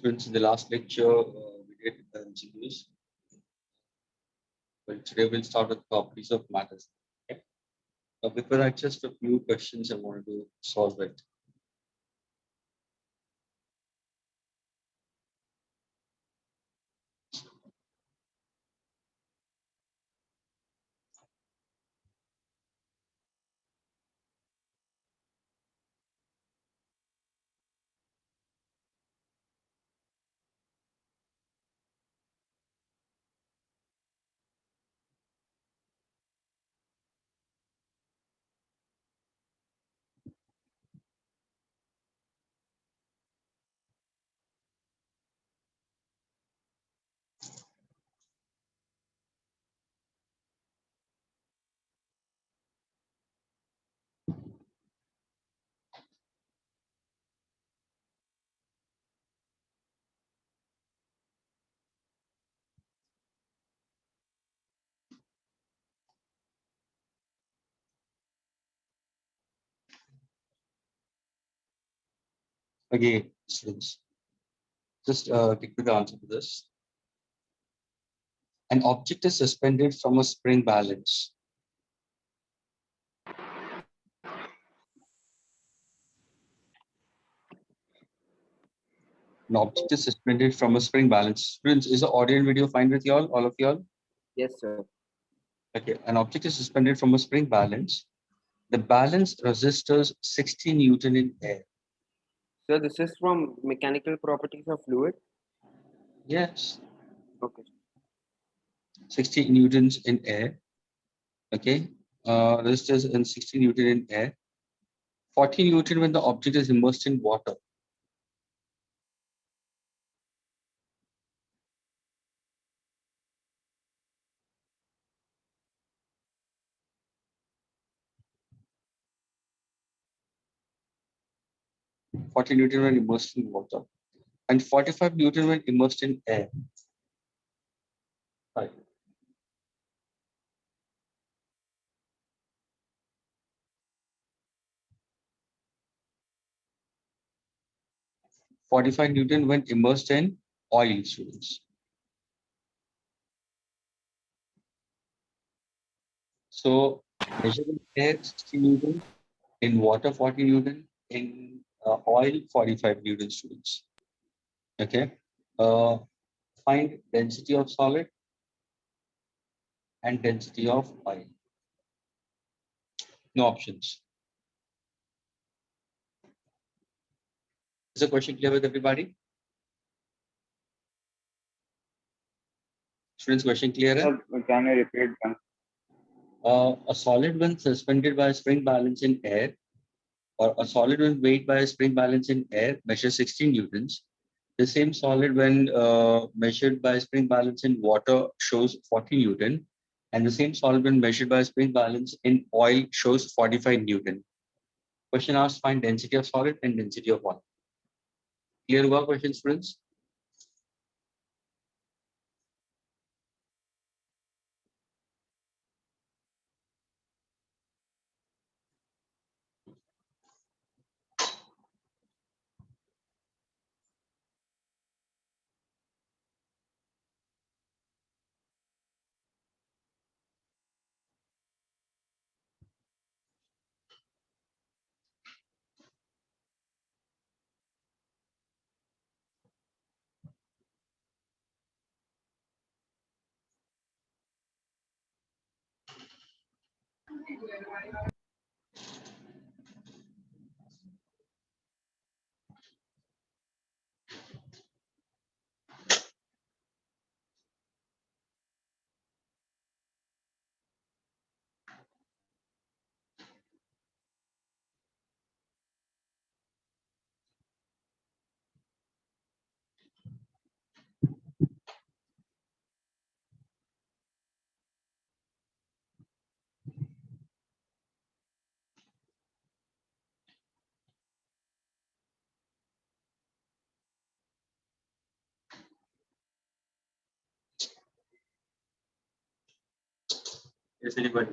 Since in the last lecture we did MCQs, but today we'll start with properties of matters. Okay. Before that, just a few questions I wanted to solve it. Again, students, just take the answer to this. An object is suspended from a spring balance. An object is suspended from a spring balance. Students, is the audio and video fine with y'all, all of y'all? Yes, sir. Okay, an object is suspended from a spring balance. The balance resistors 60 Newton in air. So this is from mechanical properties of fluid. Yes, Okay. 60 newtons in air. Okay, resistors in 60 Newton in air. 40 Newton when the object is immersed in water. Forty Newton when immersed in water, and 45 Newton when immersed in air. Right. 45 Newton when immersed in oil, students. So measure in air 60 Newton, in water 40 Newton, in oil 45 Newton, students. Okay. Find density of solid and density of oil. No options. Is the question clear with everybody? Students, question clear? Sir, can you repeat once? A solid when suspended by a spring balance in air, or a solid when weighed by a spring balance in air, measures 16 newtons. The same solid when measured by a spring balance in water shows 40 Newton. And the same solid when measured by a spring balance in oil shows 45 Newton. Question asked, find density of solid and density of oil. Clear work question, students? Yes, anybody?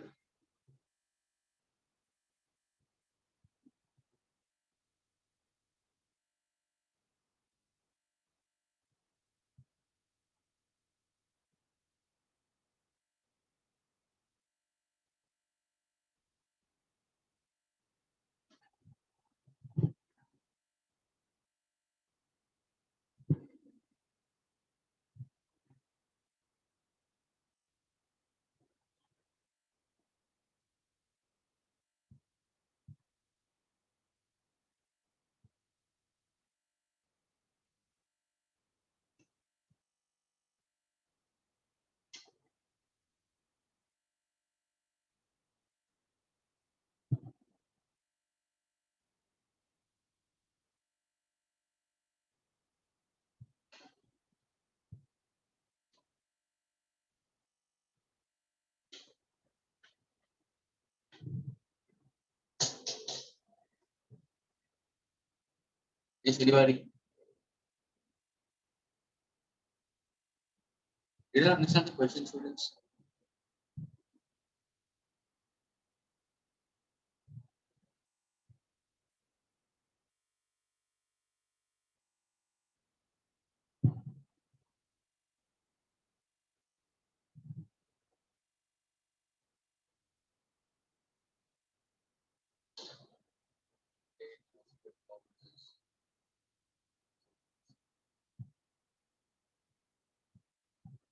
Yes, anybody? Did you understand the question, students?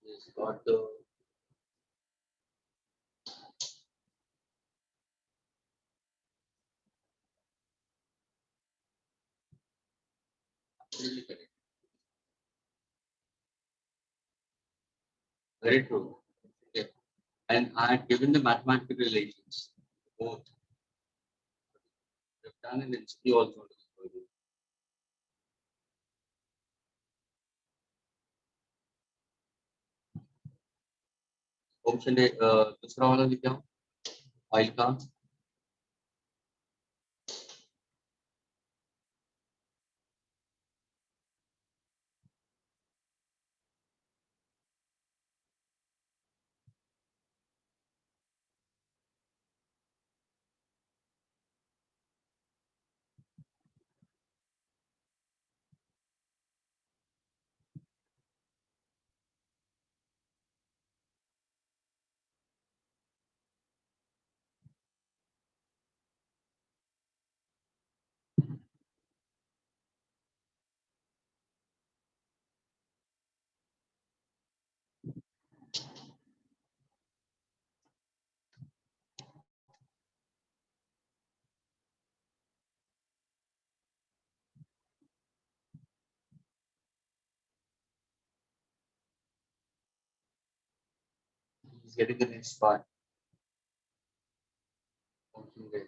Yes, got the absolutely correct. Very true. Okay. And I had given the mathematical relations, both. We've done an NCT also. Option A दूसरा वाला लिख आओ oil का is getting the next part. Okay.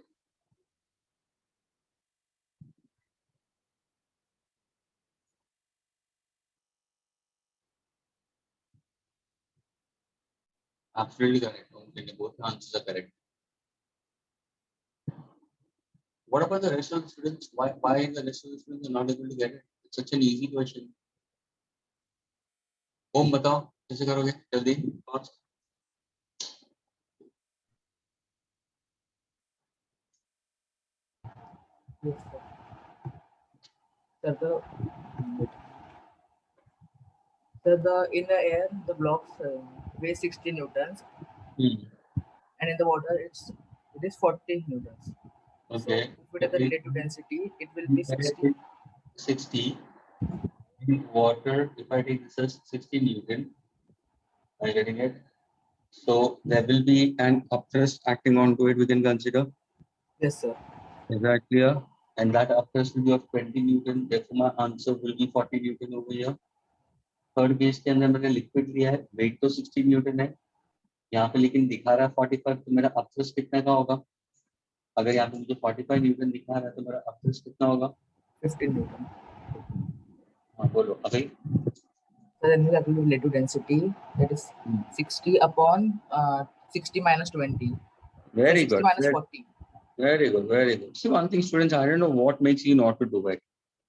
Absolutely correct. Okay, both answers are correct. What about the rest of the students? Why the rest of the students are not able to get it? It's such an easy question. ओम बताओ कैसे करोगे जल्दी fast. Yes, sir. Sir, in the air, the blocks weigh 60 newtons, and in the water, it is 40 newtons. So Okay. if we take the relative density, it will be 60. 60. In water, if I take this as 60 Newton, are you getting it? So there will be an upthrust acting onto it, we can consider. Yes, sir. Is that clear? And that upthrust will be of 20 Newton. Therefore, my answer will be 40 Newton over here. Third case के अंदर मैंने liquid लिया है, wait तो 60 Newton है, यहाँ पे लेकिन दिखा रहा है 45, तो मेरा अपथ्रस्ट कितना का होगा? अगर यहाँ पे मुझे 45 न्यूटन दिखा रहा है तो मेरा अपथ्रस्ट कितना होगा? 15 newton. हाँ बोलो अभी. So then we have the relative density, that is 60 upon 60 minus 20. Very So 60 good. minus 40. Very good. Very good. See, one thing, students, I don't know what makes you not to do it.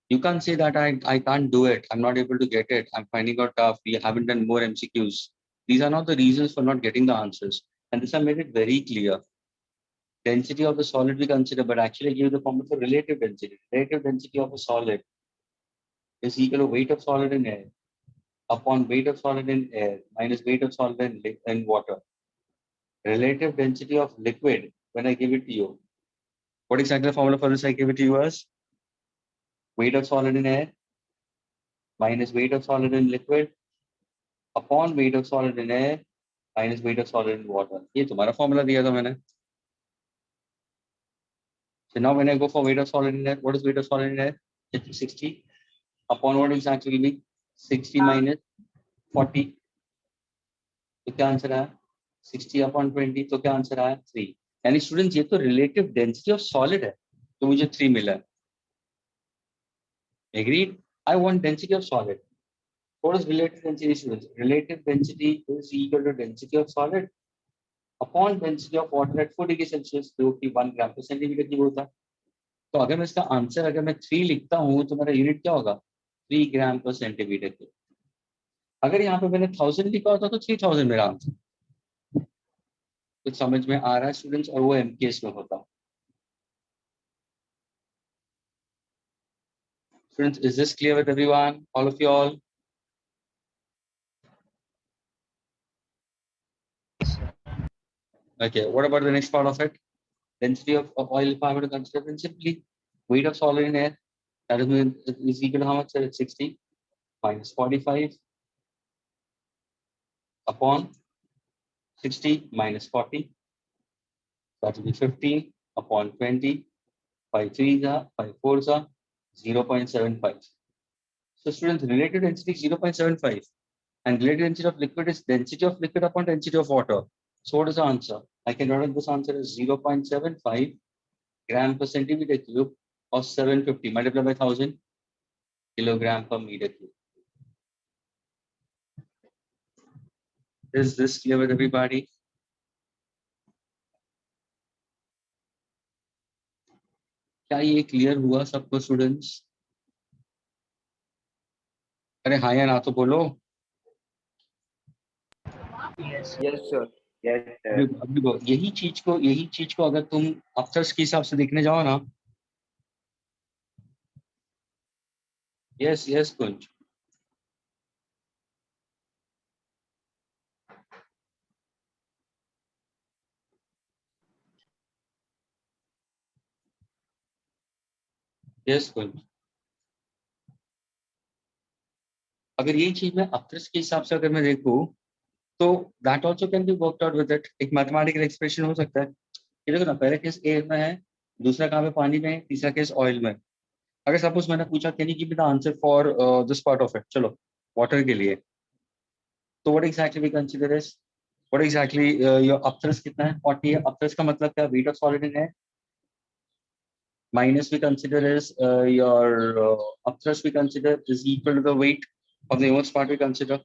You can't say that I can't do it. I'm not able to get it. I'm finding out tough. We haven't done more MCQs. These are not the reasons for not getting the answers. And this I made it very clear. Density of the solid we consider, but actually give the formula for relative density. Relative density of a solid is equal to weight of solid in air upon weight of solid in air minus weight of solid in water. Relative density of liquid, when I give it to you, what exactly the formula for this I give it to you as? Weight of solid in air minus weight of solid in liquid upon weight of solid in air minus weight of solid in water. ये तुम्हारा formula दिया था मैंने. So now when I go for weight of solid in air, what is weight of solid in air? It's 60 upon what is actually be 60 minus 40. तो क्या answer आया? 60 upon 20 तो क्या आंसर आया? 3. यानी स्टूडेंट्स ये तो रिलेटिव डेंसिटी ऑफ सॉलिड है तो मुझे 3 मिला है. Agreed? I want density of solid. What is relative density, students? Relative density is equal to density of solid upon density of water at 4 degrees Celsius, जो कि 1 ग्राम per centimeter की होता है. तो अगर मैं इसका आंसर अगर मैं 3 लिखता हूँ तो मेरा यूनिट क्या होगा? 3 ग्राम पर सेंटीमीटर क्यूब। अगर यहाँ पे मैंने 1000 लिखा होता तो 3000 मेरा आंसर। कुछ समझ में आ रहा है स्टूडेंट्स? और वो एमकेएस में होता। Students, is this clear with everyone? All of you all? Okay, what about the next part of it? Density of oil, if I were to consider, then simply weight of solid in air, that is equal to how much? It's 60 minus 45 upon 60 minus 40. That will be 15 upon 20. 5 3s are, 5 4s are, 0.75. So students, relative density is 0.75. And relative density of liquid is density of liquid upon density of water. So what is the answer? I can write this answer as 0.75 gram per centimeter cube or 750 multiplied by 1000 kilogram per meter cube. Is this clear with everybody? क्या ये clear हुआ सबको students? अरे हाँ या ना तो बोलो। Yes. Yes, sir. Yes, sir. अभी यही चीज को अगर तुम अफसर्स के हिसाब से देखने जाओ ना। यस यस कुंज। यस कुंज। अगर ये चीज मैं अफसर्स के हिसाब से अगर मैं देखूं तो that also can be worked out with it. एक मैथमेटिकल एक्सप्रेशन हो सकता है। ये देखो ना, पहले केस एयर में है, दूसरा कहाँ पे पानी में है, तीसरा केस ऑयल में। अगर सपोज मैंने पूछा can you give me the answer for this part of it, चलो वाटर के लिए, तो what exactly we consider is what exactly your upthrust कितना है? 40 है। अपथ्रस्ट का मतलब क्या? वेट ऑफ सॉलिड इन है minus we consider is your upthrust we consider is equal to the weight of the immersed part we consider.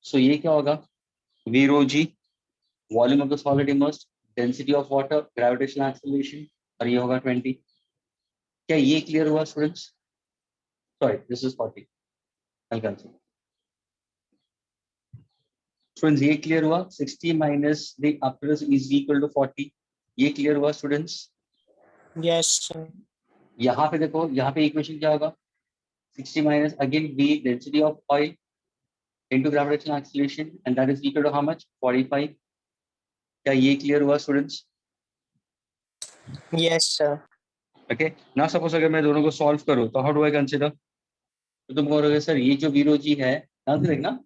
So ये क्या होगा? V rho G, volume of the solid immersed, density of water, gravitational acceleration, और ये होगा 20. क्या ये clear हुआ students? Sorry, this is 40. I'll consider. Students ये clear हुआ? 60 minus the upthrust is equal to 40. ये clear हुआ students? Yes, sir. यहाँ पे देखो, यहाँ पे equation क्या होगा? 60 minus again V density of oil into gravitational acceleration, and that is equal to how much? 45. क्या ये clear हुआ students? Yes, sir. Okay. Now suppose अगर मैं दोनों को solve करूँ तो how do I consider? तो तुम कहोगे सर ये जो V rho G है, ध्यान से देखना,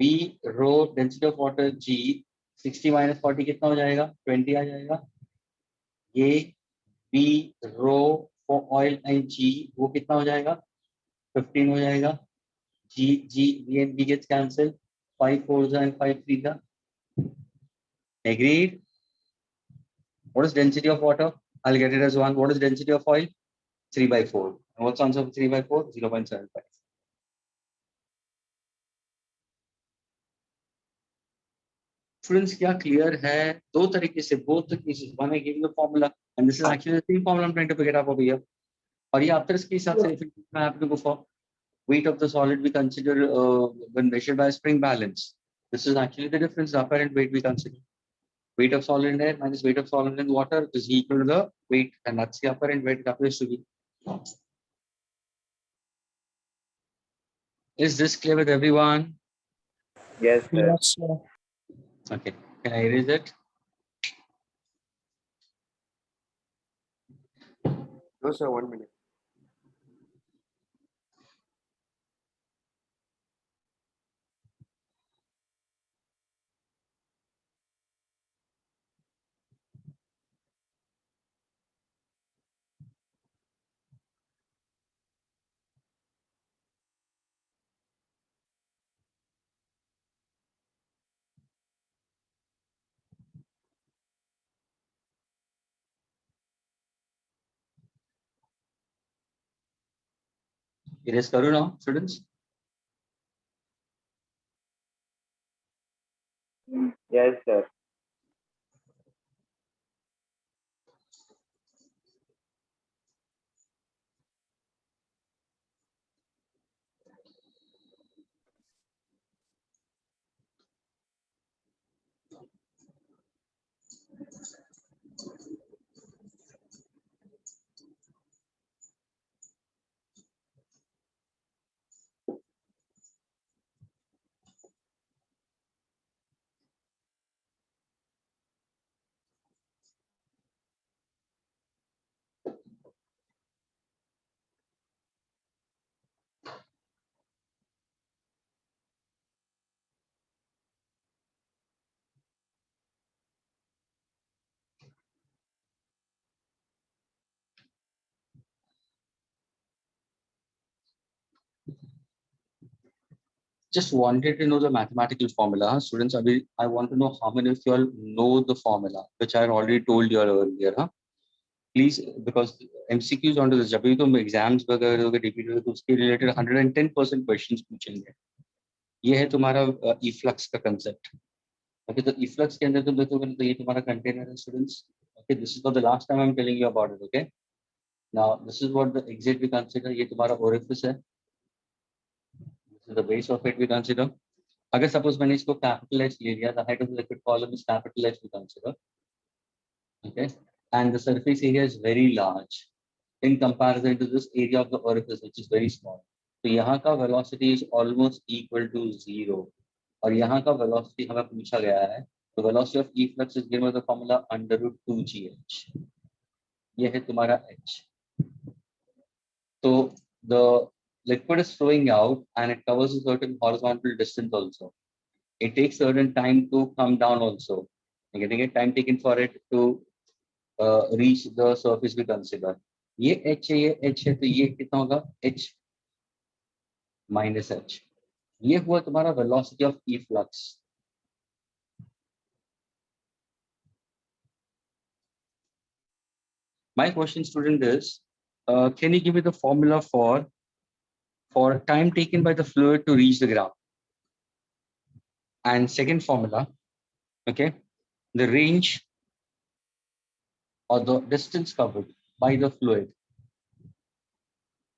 V rho density of water G 60 minus 40 कितना हो जाएगा? 20 आ जाएगा। ये V rho for oil and G वो कितना हो जाएगा? 15 हो जाएगा। V and B gets cancelled. 5 4s and 5 3s are. Agreed? What is density of water? I'll get it as 1. What is density of oil? 3 by 4. And what's the answer of 3 by 4? 0.75. Students, क्या clear है? दो तरीके से, both the cases. One I gave you the formula, and this is actually the same formula I'm trying to pick it up over here. और ये after इसके हिसाब से, if I have to go for weight of the solid we consider when measured by spring balance. This is actually the difference, the apparent weight we consider. Weight of solid in air minus weight of solid in water is equal to the weight, and that's the apparent weight that appears to be. Is this clear with everyone? Yes, sir. Yes, sir. Okay, can I erase it? No, sir. 1 minute. Erase करूँ now, students? Yes, sir. just wanted to know the mathematical formula. Students, I want to know how many of you all know the formula, which I already told you all earlier. Huh? Please, because MCQs onto this, जब भी तुम exams वगैरह दोगे repeat होगे तो उसके related 110% questions पूछेंगे. ये है तुम्हारा efflux का concept. Okay, तो efflux के अंदर तुम देखोगे तो ये तुम्हारा container है students. Okay, this is for the last time I'm telling you about it. Okay, now this is what the exit we consider. ये तुम्हारा orifice है. This is the base of it we consider. अगर suppose मैंने इसको capital H ले लिया, the height of the liquid column is capital H we consider. Okay, and the surface area is very large in comparison to this area of the orifice, which is very small. तो यहाँ का velocity is almost equal to 0. और यहाँ का velocity हमें पूछा गया है. The velocity of efflux is given by the formula under root 2gh. ये है तुम्हारा h. So the liquid is flowing out and it covers a certain horizontal distance also. It takes certain time to come down also. You're getting a time taken for it to reach the surface we consider. ये h है तो ये कितना होगा h minus h. ये हुआ तुम्हारा velocity of efflux. My question, student, is can you give me the formula for time taken by the fluid to reach the ground? And second formula, okay, the range or the distance covered by the fluid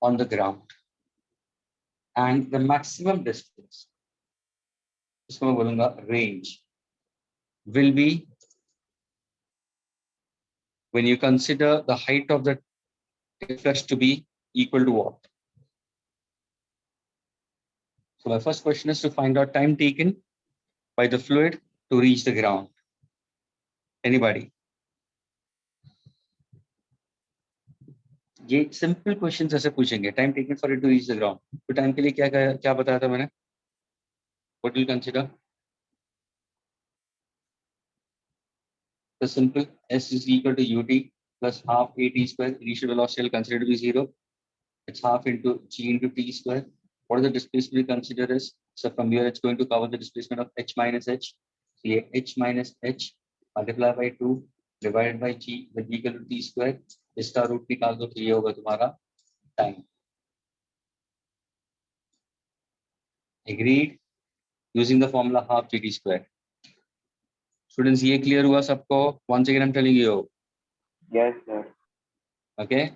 on the ground and the maximum distance, इसको मैं बोलूंगा range, will be when you consider the height of the efflux to be equal to what? So my first question is to find out time taken by the fluid to reach the ground. Anybody? ये simple questions ऐसे पूछेंगे. Time taken for it to reach the ground. तो time के लिए क्या बताया था मैंने? What do you consider? The simple S is equal to ut plus half at square. Initial velocity I'll consider to be 0. It's half into g into t square. What is the displacement we consider is? So from here it's going to cover the displacement of h minus h. So ये h minus h multiplied by 2 divided by g will be equal to t square. इसका root निकाल दो तो ये होगा तुम्हारा time. Agreed? Using the formula half gt square. Students, ये clear हुआ सबको? Once again I'm telling you. Yes, sir. Okay.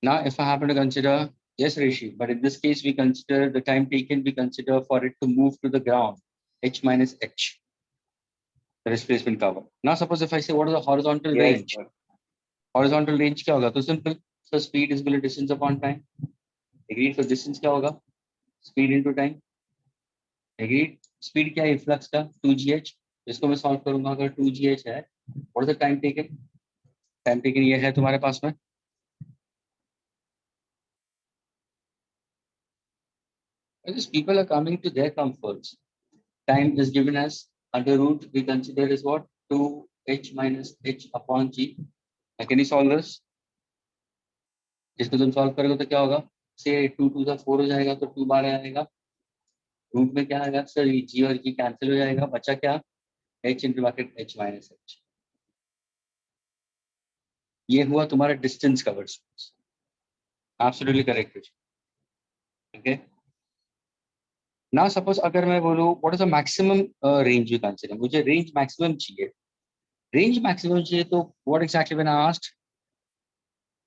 Now, if I happen to consider, yes, Rishi, but in this case, we consider the time taken, we consider for it to move to the ground, h minus h, the displacement cover. Now, suppose if I say, what is the horizontal range? Sir. Horizontal range क्या होगा? तो simple. So speed is equal to distance upon time. Agreed? So distance क्या होगा? Speed into time. Agreed? Speed क्या है? Flux का 2gh. इसको मैं solve करूँगा अगर 2gh है. What is the time taken? Time taken ये है तुम्हारे पास में. Because people are coming to their comforts. Time is given as under root, we consider is what? 2h minus h upon g. Can you solve this? इसको तुम solve करोगे तो क्या होगा? Say 2 to the 4 हो जाएगा तो 2 बार आएगा. रूट में क्या आएगा? सर g और g कैंसिल हो जाएगा. बचा क्या? h into bracket h minus h. ये हुआ तुम्हारा distance covered. Absolutely correct. Okay. Now suppose अगर मैं बोलूँ what is the maximum range you consider? मुझे range maximum चाहिए. Range maximum चाहिए तो what exactly when I asked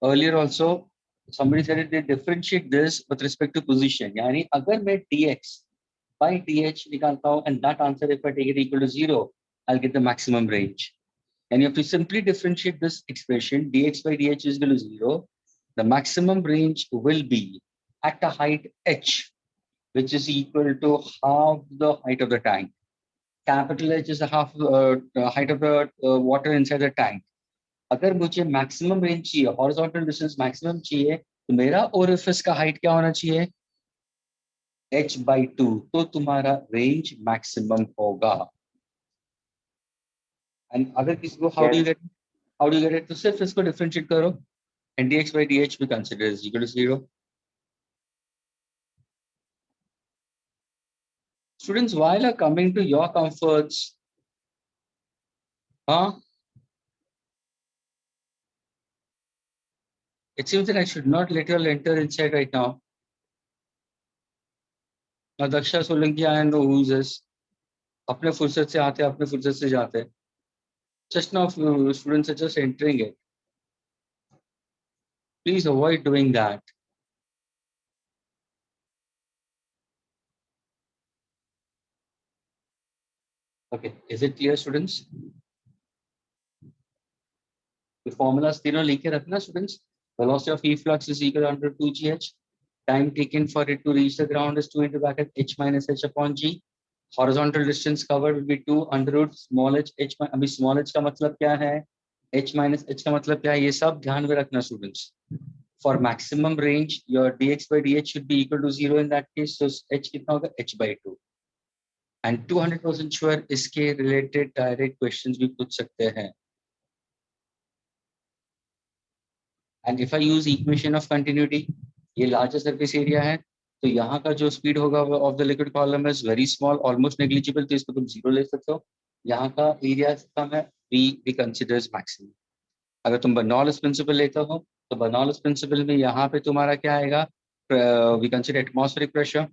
earlier also somebody said they differentiate this with respect to position. यानी अगर मैं dx by dh निकालता हूँ and that answer if I take it equal to 0, I'll get the maximum range. And you have to simply differentiate this expression dx by dh is equal to 0. The maximum range will be at a height h, which is equal to half the height of the tank. Capital H is the half height of the water inside the tank. अगर मुझे maximum range चाहिए, horizontal distance maximum चाहिए, तो मेरा orifice का height क्या होना चाहिए? h by 2. तो तुम्हारा range maximum होगा. And अगर किसी को how do you get it? तो सिर्फ इसको differentiate करो. And dx by dh we consider is equal to 0. Students, while are coming to your comforts, it seems that I should not let you all enter inside right now. Now, Daksha Solanki, I know who is this. अपने फुर्सत से आते, अपने फुर्सत से जाते. Just now, students are just entering it. Please avoid doing that. Okay, is it clear, students? The formulas तीनों लिखे रखना, students. Velocity of efflux is equal to under 2gh. Time taken for it to reach the ground is 2 into bracket h minus h upon g. Horizontal distance covered will be 2 under root small h. अभी small h का मतलब क्या है? h minus h का मतलब क्या है? ये सब ध्यान में रखना, students. For maximum range, your dx by dh should be equal to 0 in that case. So h कितना होगा? h by 2. And 200% sure इसके related direct questions भी पूछ सकते हैं. And if I use equation of continuity, ये larger surface area है, तो यहाँ का जो speed होगा of the liquid column is very small, almost negligible, तो इसको तुम 0 ले सकते हो. यहाँ का area कम है, we consider as maximum. अगर तुम Bernoulli's principle लेते हो, तो Bernoulli's principle में यहाँ पे तुम्हारा क्या आएगा? We consider atmospheric pressure.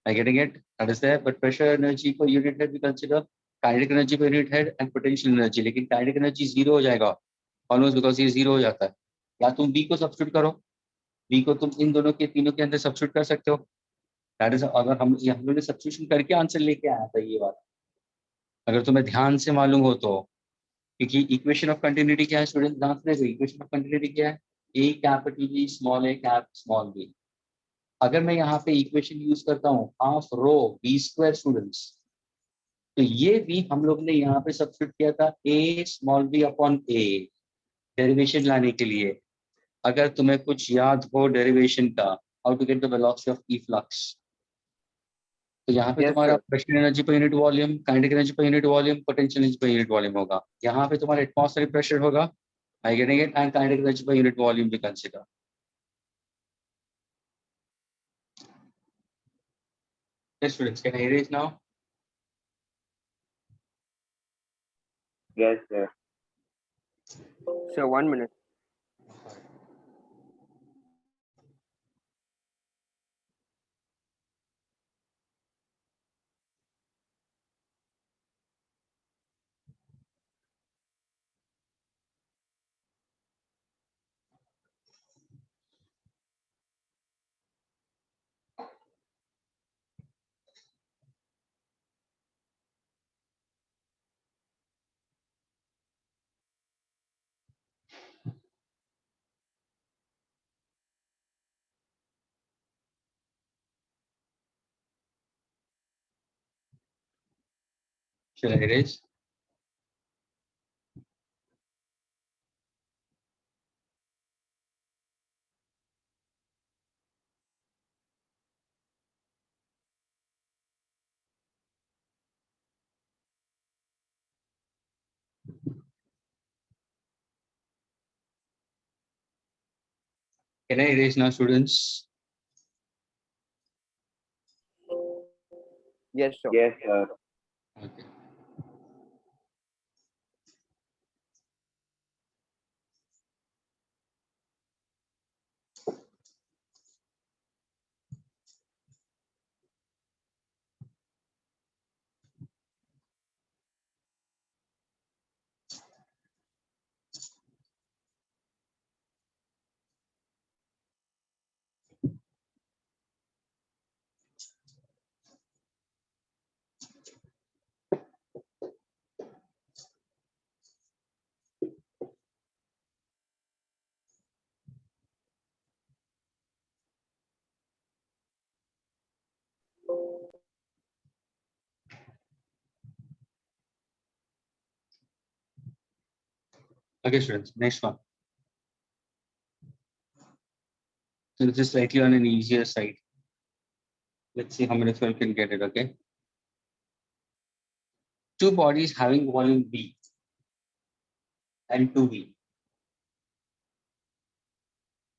Am I getting it? That is there. But pressure energy को unit head we consider kinetic energy per unit head and potential energy. लेकिन kinetic energy 0 हो जाएगा, almost because ये 0 हो जाता है. या तुम V को सब्स्टिट्यूट करो, V को तुम इन दोनों के तीनों के अंदर सब्स्टिट्यूट कर सकते हो. दैट इज अगर हम लोगों ने सब्स्टिट्यूशन करके आंसर लेके आया था ये बात, अगर तुम्हें ध्यान से मालूम हो तो. क्योंकि इक्वेशन ऑफ कंटिन्यूटी क्या है स्टूडेंट? ध्यान से देखो, इक्वेशन ऑफ कंटिन्यूटी क्या है? A capital B small A cap small B. अगर मैं यहाँ पे इक्वेशन यूज करता हूँ half rho b square students, तो ये भी हम लोग ने यहाँ पे सब्स्टिट्यूट किया था ए स्मॉल बी अपॉन ए, डेरिवेशन लाने के लिए. अगर तुम्हें कुछ याद हो डेरिवेशन का, how to get the velocity of efflux, तो यहाँ पे Yes, तुम्हारा sir. Pressure energy per unit volume, kinetic energy per unit volume, potential energy per unit volume होगा. यहाँ पे तुम्हारा एटमॉस्फेरिक प्रेशर होगा, I getting it, and kinetic energy per unit volume भी consider. Yes, students, can I erase now? Yes, sir. Sir, 1 minute. Shall I erase? Can I erase now, students? Yes, sir. Yes, sir. Okay. Okay, students, next one. So this is slightly on an easier side. Let's see how many of you can get it, okay? Two bodies having volume B and 2V.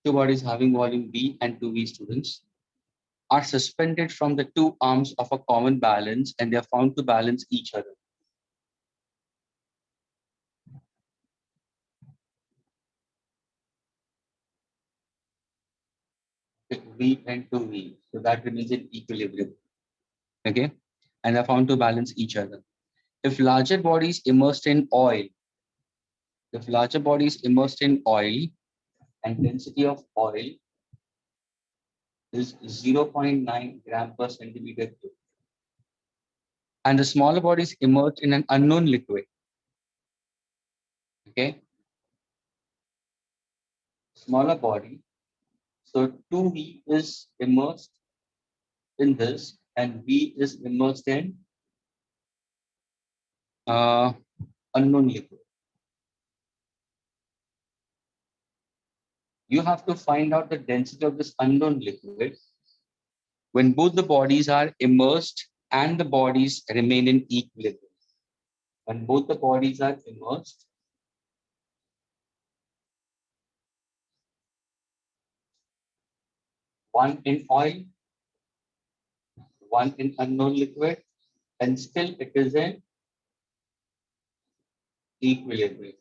Two bodies having volume B and 2V, students, are suspended from the two arms of a common balance and they are found to balance each other. V and 2V. So that remains in equilibrium. Okay. And they're found to balance each other. If larger bodies immersed in oil, and density of oil is 0.9 gram per centimeter cube, and the smaller bodies immersed in an unknown liquid, okay, smaller body, so 2V is immersed in this and V is immersed in unknown liquid. You have to find out the density of this unknown liquid when both the bodies are immersed and the bodies remain in equilibrium. When both the bodies are immersed, one in oil, one in unknown liquid, and still it is in equilibrium.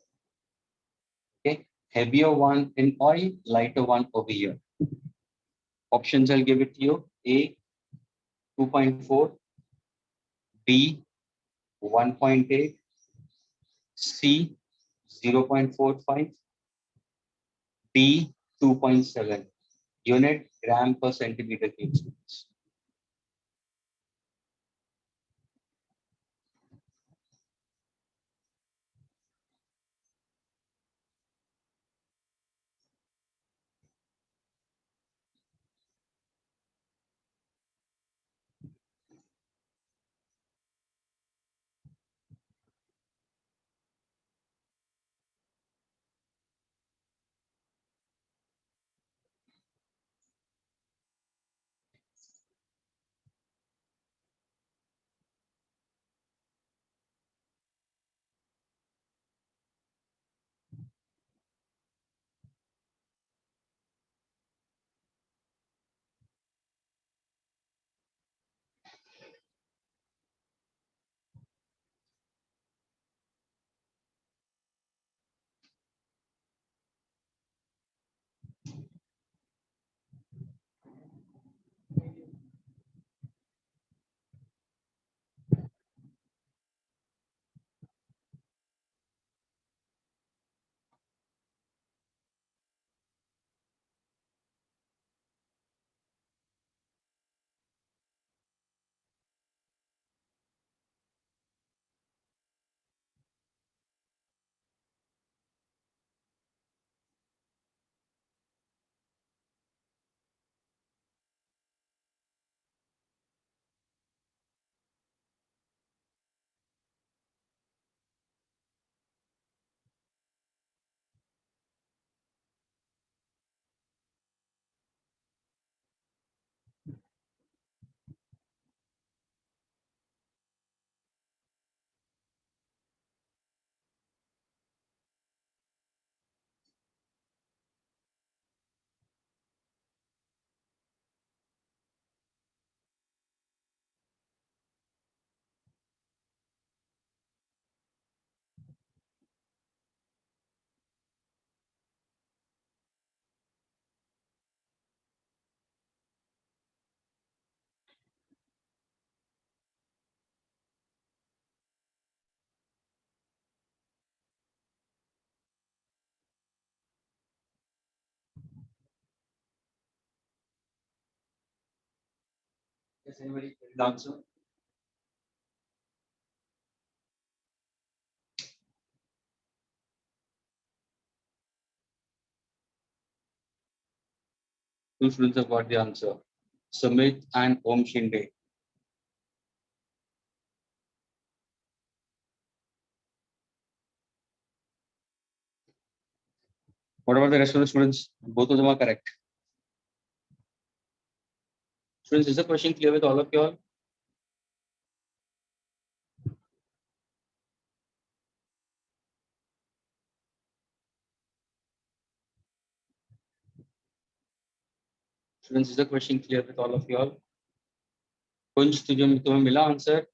Okay, heavier one in oil, lighter one over here. Options I'll give it to you: A 2.4, B 1.8, C 0.45, D 2.7 unit gram per centimeter cube. Does anybody get the answer? Two students have got the answer. Sumit and Om Shinde. What about the rest of the students? Both of them are correct. Students, is the question clear with all of you all? Students, is the question clear with all of you all? Kunj, तुम्हें मिला answer?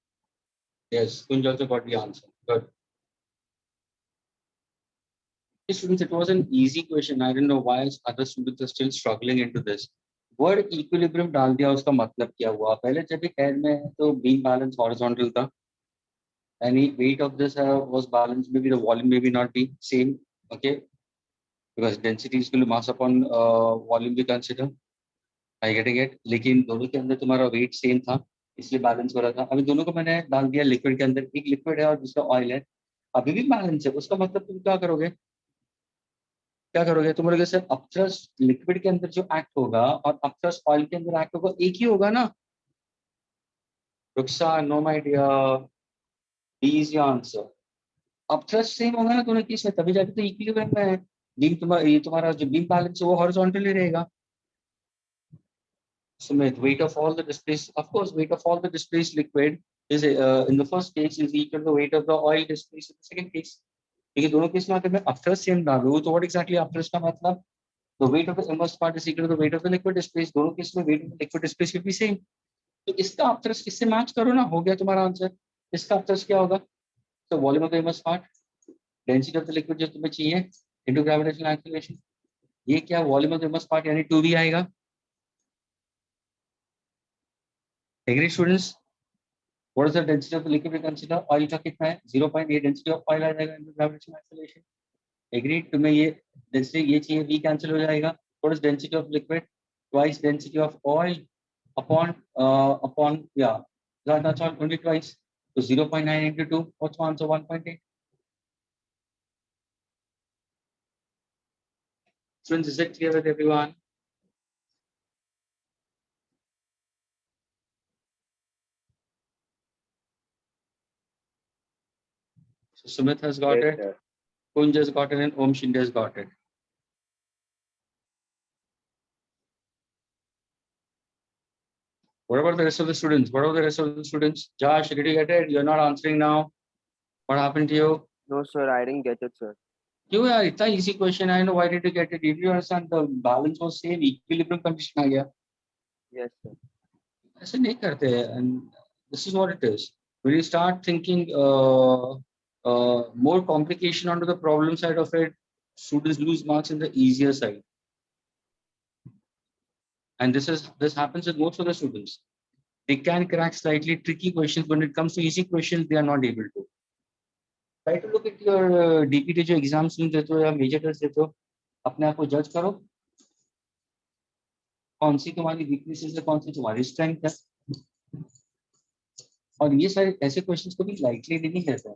Yes, Kunj also got the answer. Good. Students, it was an easy question. I don't know why other students are still struggling into this. Word equilibrium डाल दिया, उसका मतलब क्या हुआ? पहले जब भी air में है तो beam balance horizontal था. Any weight of this was balanced. Maybe the volume maybe not be same. Okay, because density is equal to mass upon volume we consider. Are you getting it? लेकिन दोनों के अंदर तुम्हारा weight same था, इसलिए balance हो रहा था. अभी दोनों को मैंने डाल दिया लिक्विड के अंदर. एक लिक्विड है और दूसरा ऑयल है, अभी भी बैलेंस है. उसका मतलब तुम क्या करोगे? क्या करोगे? तुम बोलोगे सर अपथ्रस्ट लिक्विड के अंदर जो एक्ट होगा और अपथ्रस्ट ऑयल के अंदर एक्ट होगा एक ही होगा ना? Rukhsa, no my dear, easy answer. Upthrust same होगा ना दोनों केस में, तभी जाके तो इक्विलिब्रियम में है. बीम तुम्हारा जो बीम बैलेंस है वो हॉरिजॉन्टली रहेगा. Sumit, weight of all the displaced, of course, weight of all the displaced liquid is in the first case is equal to the weight of the oil displaced in the second case. लेकिन दोनों case में अगर मैं upthrust same डालूं तो what exactly upthrust का मतलब? The weight of the immersed part is equal to the weight of the liquid displaced. दोनों केस में weight of the liquid displaced will be same. तो इसका अपथ्रस्ट इससे मैच करो ना, हो गया तुम्हारा आंसर. इसका अपथ्रस्ट क्या होगा? So volume of the immersed part, density of the liquid जो तुम्हें चाहिए into gravitational acceleration. ये क्या volume of the immersed part यानी 2v आएगा. Agree students? What is the density of the liquid we consider? Oil का कितना है? 0.8 density of oil आ जाएगा into gravitational acceleration. Agree? तुम्हें ये density ये चाहिए, v cancel हो जाएगा. What is density of liquid? Twice density of oil upon yeah. That's all, only twice. So 0.9 into 2. What's my answer? 1.8. Students, is it clear with everyone? So Sumit has got it. Sir. Kunj has got it and Om Shinde has got it. What about the rest of the students? What about the rest of the students? Josh, did you get it? You're not answering now. What happened to you? No, sir, I didn't get it, sir. क्यों यार, इतना easy question. I know why did you get it? Did you understand the balance was same, equilibrium condition आ गया? Yes, sir. ऐसे नहीं करते हैं. And this is what it is. When you start thinking more complication onto the problem side of it, students lose marks in the easier side. And this happens with most of the students. They can crack slightly tricky questions. When it comes to easy questions, they are not able to. Try to look at your DPT जो exams में देते हो या major test देते हो, अपने आप को जज करो. कौन सी तुम्हारी weaknesses है, कौन सी तुम्हारी strength है. और ये सारे ऐसे क्वेश्चंस को भी lightly नहीं लेते.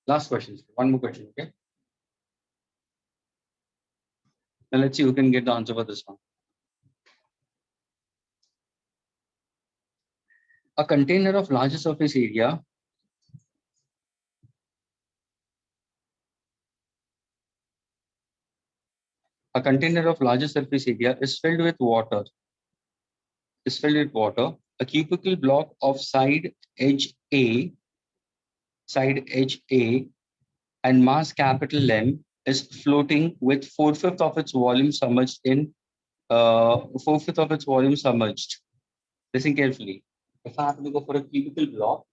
Last question. One more question, okay? Now let's see who can get the answer for this one. A container of larger surface area is filled with water. A cubical block of side edge A and mass capital M is floating with 4/5 of its volume submerged in 4/5 of its volume submerged. Listen carefully. If I have to go for a cubical block,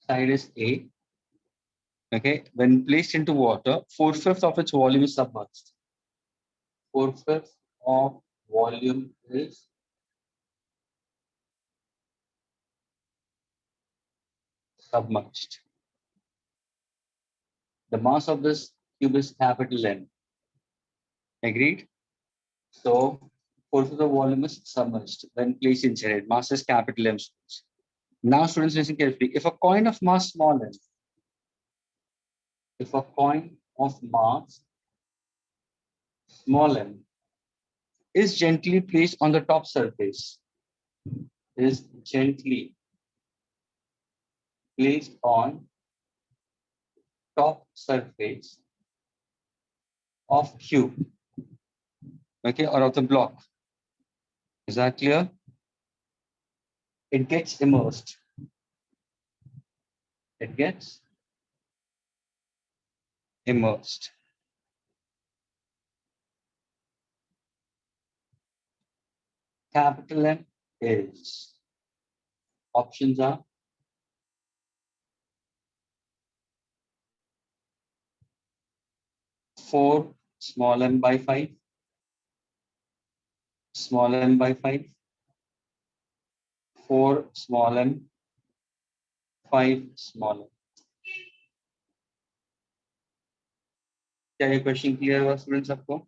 side is A. Okay, when placed into water, 4/5 of its volume is submerged. 4/5 of volume is submerged. The mass of this cube is capital M. Agreed? So 4/5 of the volume is submerged when placed inside it. Mass is capital M. Now, students, listen carefully. If a coin of mass small m, small m is gently placed on the top surface, top surface of cube, okay, or of the block. Is that clear? It gets immersed. It gets immersed. Capital M is, options are 4 small m by 5, small m by 5, 4 small m, 5 small m. क्या ये question clear हुआ students आपको?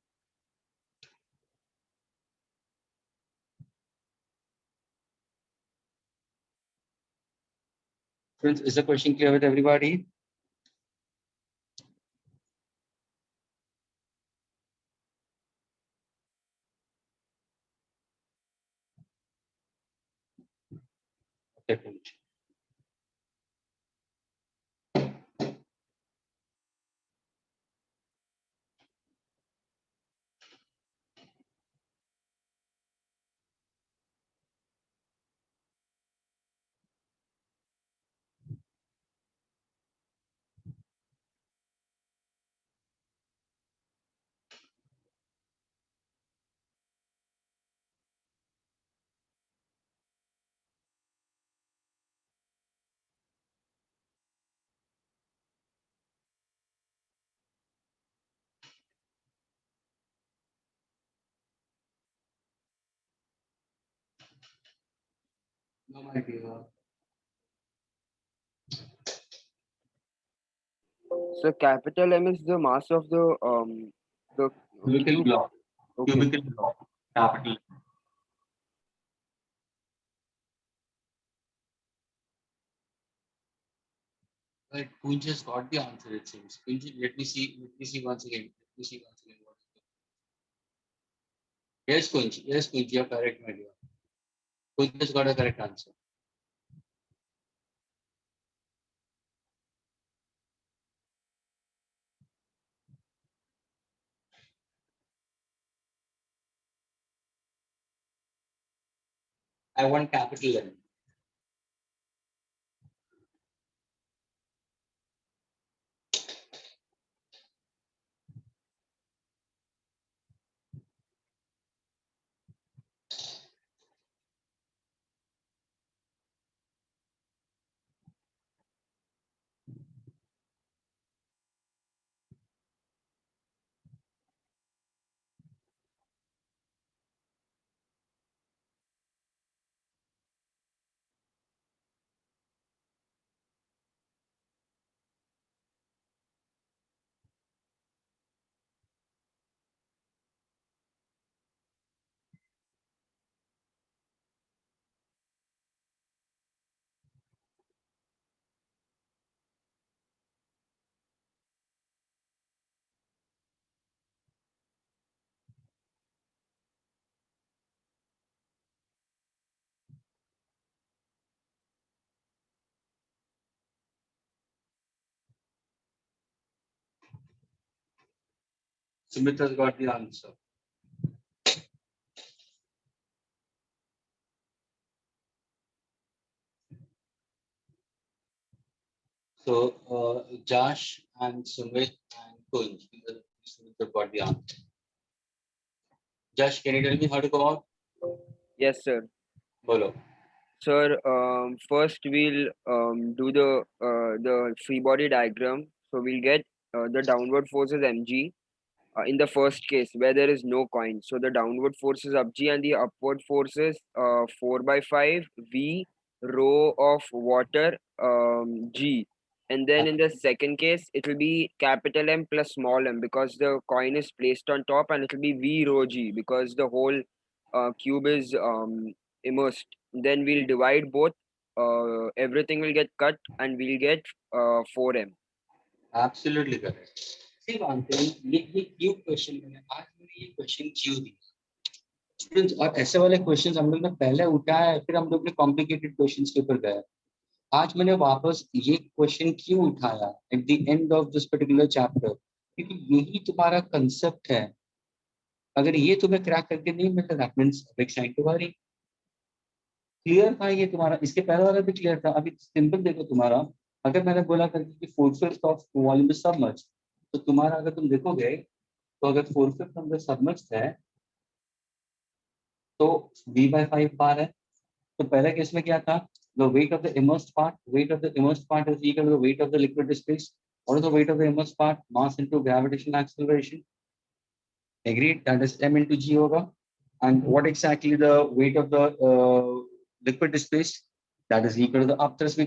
Friends, is the question clear with everybody? Okay, friends. No idea. So capital M is the mass of the Cubical cube. block. Okay. Cubical block. Capital. Right, Kunj has got the answer, it seems. Kunj, let me see once again. Let me see once again. What is it? Yes, Kunj. Yes, Kunj, you're correct, my dear. Kunj has got a correct answer. I want capital M. Sumit has got the answer. So, Josh and Sumit and Kunj, Sumit have got the answer. Josh, can you tell me how to go out? Yes, sir. Bolo. Sir, first we'll do the free body diagram. So we'll get the downward force is mg in the first case where there is no coin. So the downward force is up g and the upward force is 4 by 5 v rho of water g. And then in the second case, it will be capital M plus small m because the coin is placed on top, and it will be v rho g because the whole cube is immersed. Then we'll divide both. Everything will get cut, and we'll get 4m. Absolutely correct. See one thing, ये क्यों question मैंने आज मैंने ये question क्यों दिया students और ऐसे वाले क्वेश्चंस हम लोग ने पहले उठाया है फिर हम लोग ने कॉम्प्लिकेटेड क्वेश्चंस के ऊपर गए आज मैंने वापस ये क्वेश्चन क्यों उठाया at the end of this particular chapter, क्योंकि यही तुम्हारा कंसेप्ट है। अगर ये तुम्हें क्रैक करके नहीं मिलता, that means big sign to worry. Clear था ये तुम्हारा? इसके पहले वाला भी क्लियर था। अभी सिंपल देखो तुम्हारा, अगर मैंने बोला करके कि 4/5 ऑफ वॉल्यूम इज सबमर्ज्ड, तो तुम्हारा अगर तुम देखोगे तो अगर 4/5 अंदर सबमर्ज्ड है तो V/5 बार है। तो पहले केस में क्या था? The weight of the immersed part is equal to the weight of the liquid space. What is the weight of the immersed part? Mass into gravitational acceleration. Agreed? That is m into g होगा. And what exactly the weight of the liquid space? That is equal to the upthrust we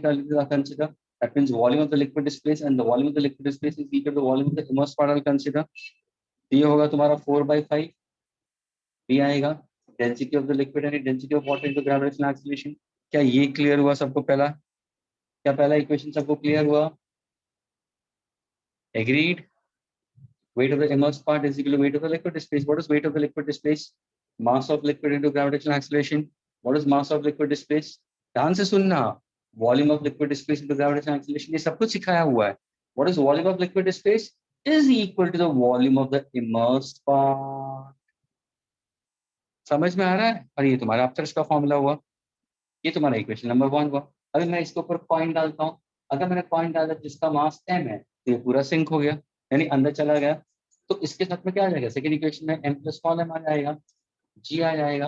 consider. That means volume of the liquid space, and the volume of the liquid space is equal to the volume of the immersed part. I'll consider. ये होगा तुम्हारा 4/5. भी आएगा density of the liquid and density of water into gravitational acceleration. क्या ये clear हुआ सबको? क्या पहला इक्वेशन सबको क्लियर हुआ? Agreed? weight of the immersed part is equal to weight of the liquid space. What is weight of the liquid space? Mass of liquid into gravitational acceleration. What is mass of liquid space? ध्यान से सुनना, volume of liquid space into gravitational acceleration, ये सब कुछ सिखाया हुआ है। What is volume of liquid space? Is equal to the volume of the immersed part. समझ में आ रहा है? और ये तुम्हारा अपथर्स्ट का फॉर्मूला हुआ। ये तुम्हारा इक्वेशन नंबर 1 हुआ। अगर मैं इसके ऊपर पॉइंट डालता हूँ, अगर मैंने पॉइंट डाला जिसका मास m है, तो ये पूरा सिंक हो गया, यानी अंदर चला गया। तो इसके साथ में क्या आ जाएगा? सेकंड इक्वेशन में m प्लस स्मॉल m आ जाएगा, g आ जाएगा।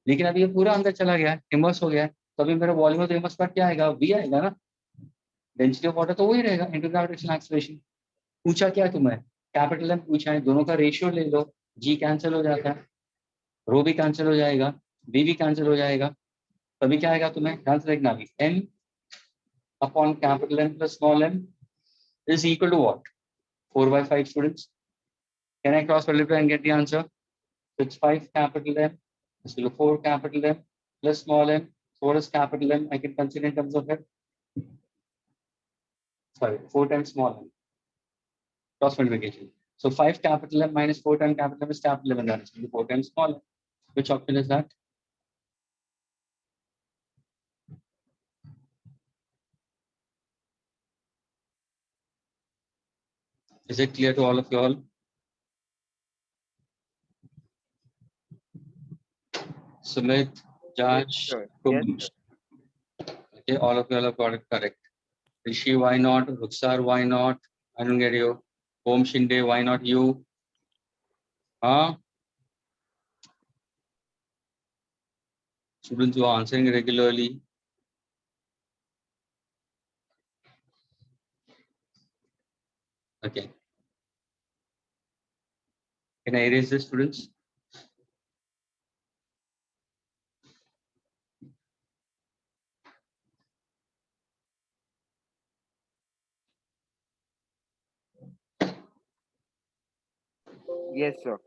लेकिन अभी ये पूरा अंदर चला गया है, इमर्स हो गया है, तो अभी मेरा volume of the immerse part क्या आएगा? v आएगा ना। डेंसिटी ऑफ वाटर तो वही रहेगा, इनटू ग्रेविटेशनल एक्सीलरेशन। पूछा क्या तुम्हें? कैपिटल M पूछा है, दोनों का रेशियो ले लो, g कैंसिल हो जाता है, रो भी कैंसिल हो जाएगा, v भी कैंसिल हो जाएगा। तभी क्या आएगा तुम्हें? ध्यान से देखना, अभी m upon capital M plus small m is equal to what? 4/5, students. Can I cross multiply and get the answer? So it's 5 capital M is equal to 4 capital M plus small m. 4 is capital M. I can consider in terms of it. Sorry, 4 times small m. Cross multiplication. So 5 capital M minus 4 times capital M is capital M, and that is 4 times small m. Which option is that? Is it clear to all of you all? Sumit, Jaj, Sure. Kumar. Yes, Okay, all of you all have got it correct. Rishi, why not? Ruksar, why not? I don't get you. Om Shinde, why not you? Huh? Students who are answering regularly. Okay. Can I erase this, students? yes, sir.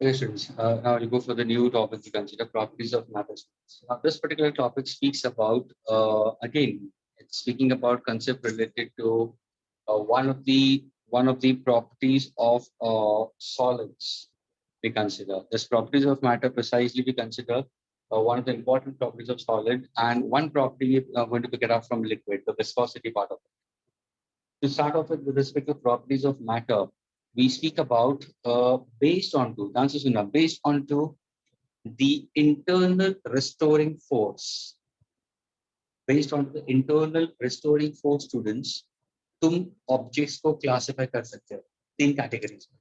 Okay, students. Now we'll go for the new topic to consider, properties of matter. Now, this particular topic speaks about, again, it's speaking about concept related to one of the properties of solids. We consider this properties of matter precisely. We consider one of the important properties of solid, and one property we are going to pick it up from liquid, the viscosity part of it. To start off with respect to properties of matter, we speak about based on to, answer suna, based on to the internal restoring force. Based on the internal restoring force students, तुम objects को classify कर सकते हो 3 categories में.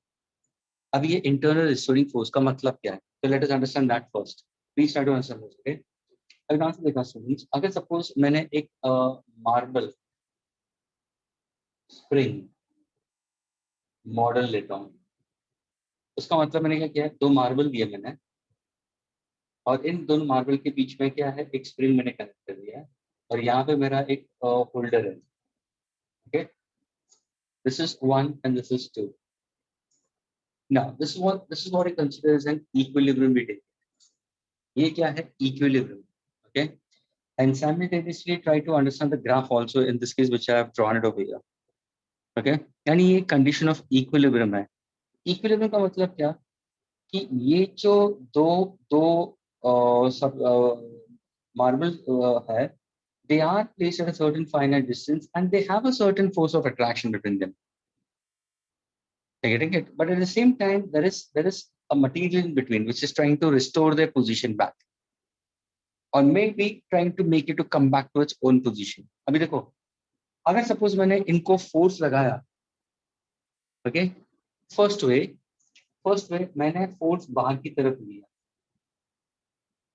अब ये internal restoring force का मतलब क्या है? तो let us understand that first. Please try to understand this. Okay, अब ध्यान से देखना स्टूडेंट्स. अगर सपोज मैंने एक मार्बल स्प्रिंग मॉडल लेता हूँ, उसका मतलब मैंने क्या किया है, 2 मार्बल दिए मैंने, और इन दोनों मार्बल के बीच में क्या है, एक स्प्रिंग मैंने कनेक्ट कर दिया है, और यहाँ पे मेरा एक होल्डर है. Okay, this is 1 and this is 2. Now this is what I consider as an equilibrium we take. ये क्या है? Equilibrium. Okay, and simultaneously try to understand the graph also in this case which I have drawn it over here. Okay, यानी ये condition of equilibrium है. Equilibrium का मतलब क्या कि ये जो दो सब मार्बल है, they are placed at a certain finite distance and they have a certain force of attraction between them. Getting it? But at the same time, there is a material in between which is trying to restore their position back, or maybe trying to make it to come back to its own position. अभी देखो, अगर suppose मैंने इनको force लगाया, okay, first way मैंने force बाहर की तरफ लिया,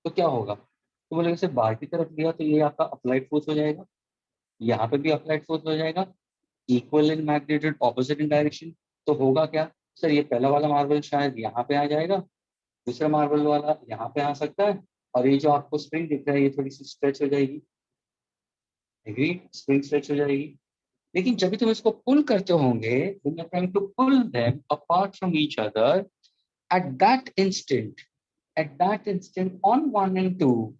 तो क्या होगा? तो बोलेगा से बाहर की तरफ लिया तो ये आपका applied force हो जाएगा, यहाँ पे भी applied force हो जाएगा, equal in magnitude, opposite in direction. तो होगा क्या सर? ये पहला वाला मार्बल शायद यहाँ पे आ जाएगा, दूसरा मार्बल वाला यहाँ पे आ सकता है, और ये जो आपको स्प्रिंग दिख रहा है ये थोड़ी सी स्ट्रेच हो जाएगी. एग्री? स्प्रिंग स्ट्रेच हो जाएगी. लेकिन जब भी तुम इसको पुल करते होंगे, when you're trying to pull them apart from each other, at that instant on 1 and 2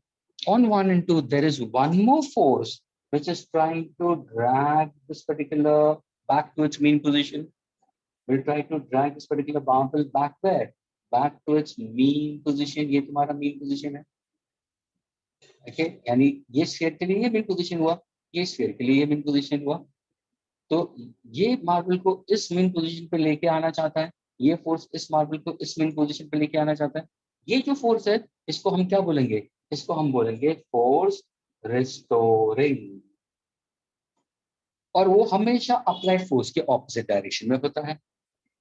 there is one more force which is trying to drag this particular back to its mean position. Will try to drag this particular marble back where? Back to its mean position. ये तुम्हारा mean position है. Okay, यानी ये sphere के लिए ये mean position हुआ, ये स्फीयर के लिए ये mean position हुआ. तो ये मार्बल को इस mean position पे लेके आना चाहता है, ये फोर्स इस मार्बल को इस mean position पे लेके आना चाहता है. ये जो फोर्स है इसको हम क्या बोलेंगे? इसको हम बोलेंगे फोर्स रिस्टोरिंग, और वो हमेशा अप्लाइड फोर्स के ऑपोजिट डायरेक्शन में होता है.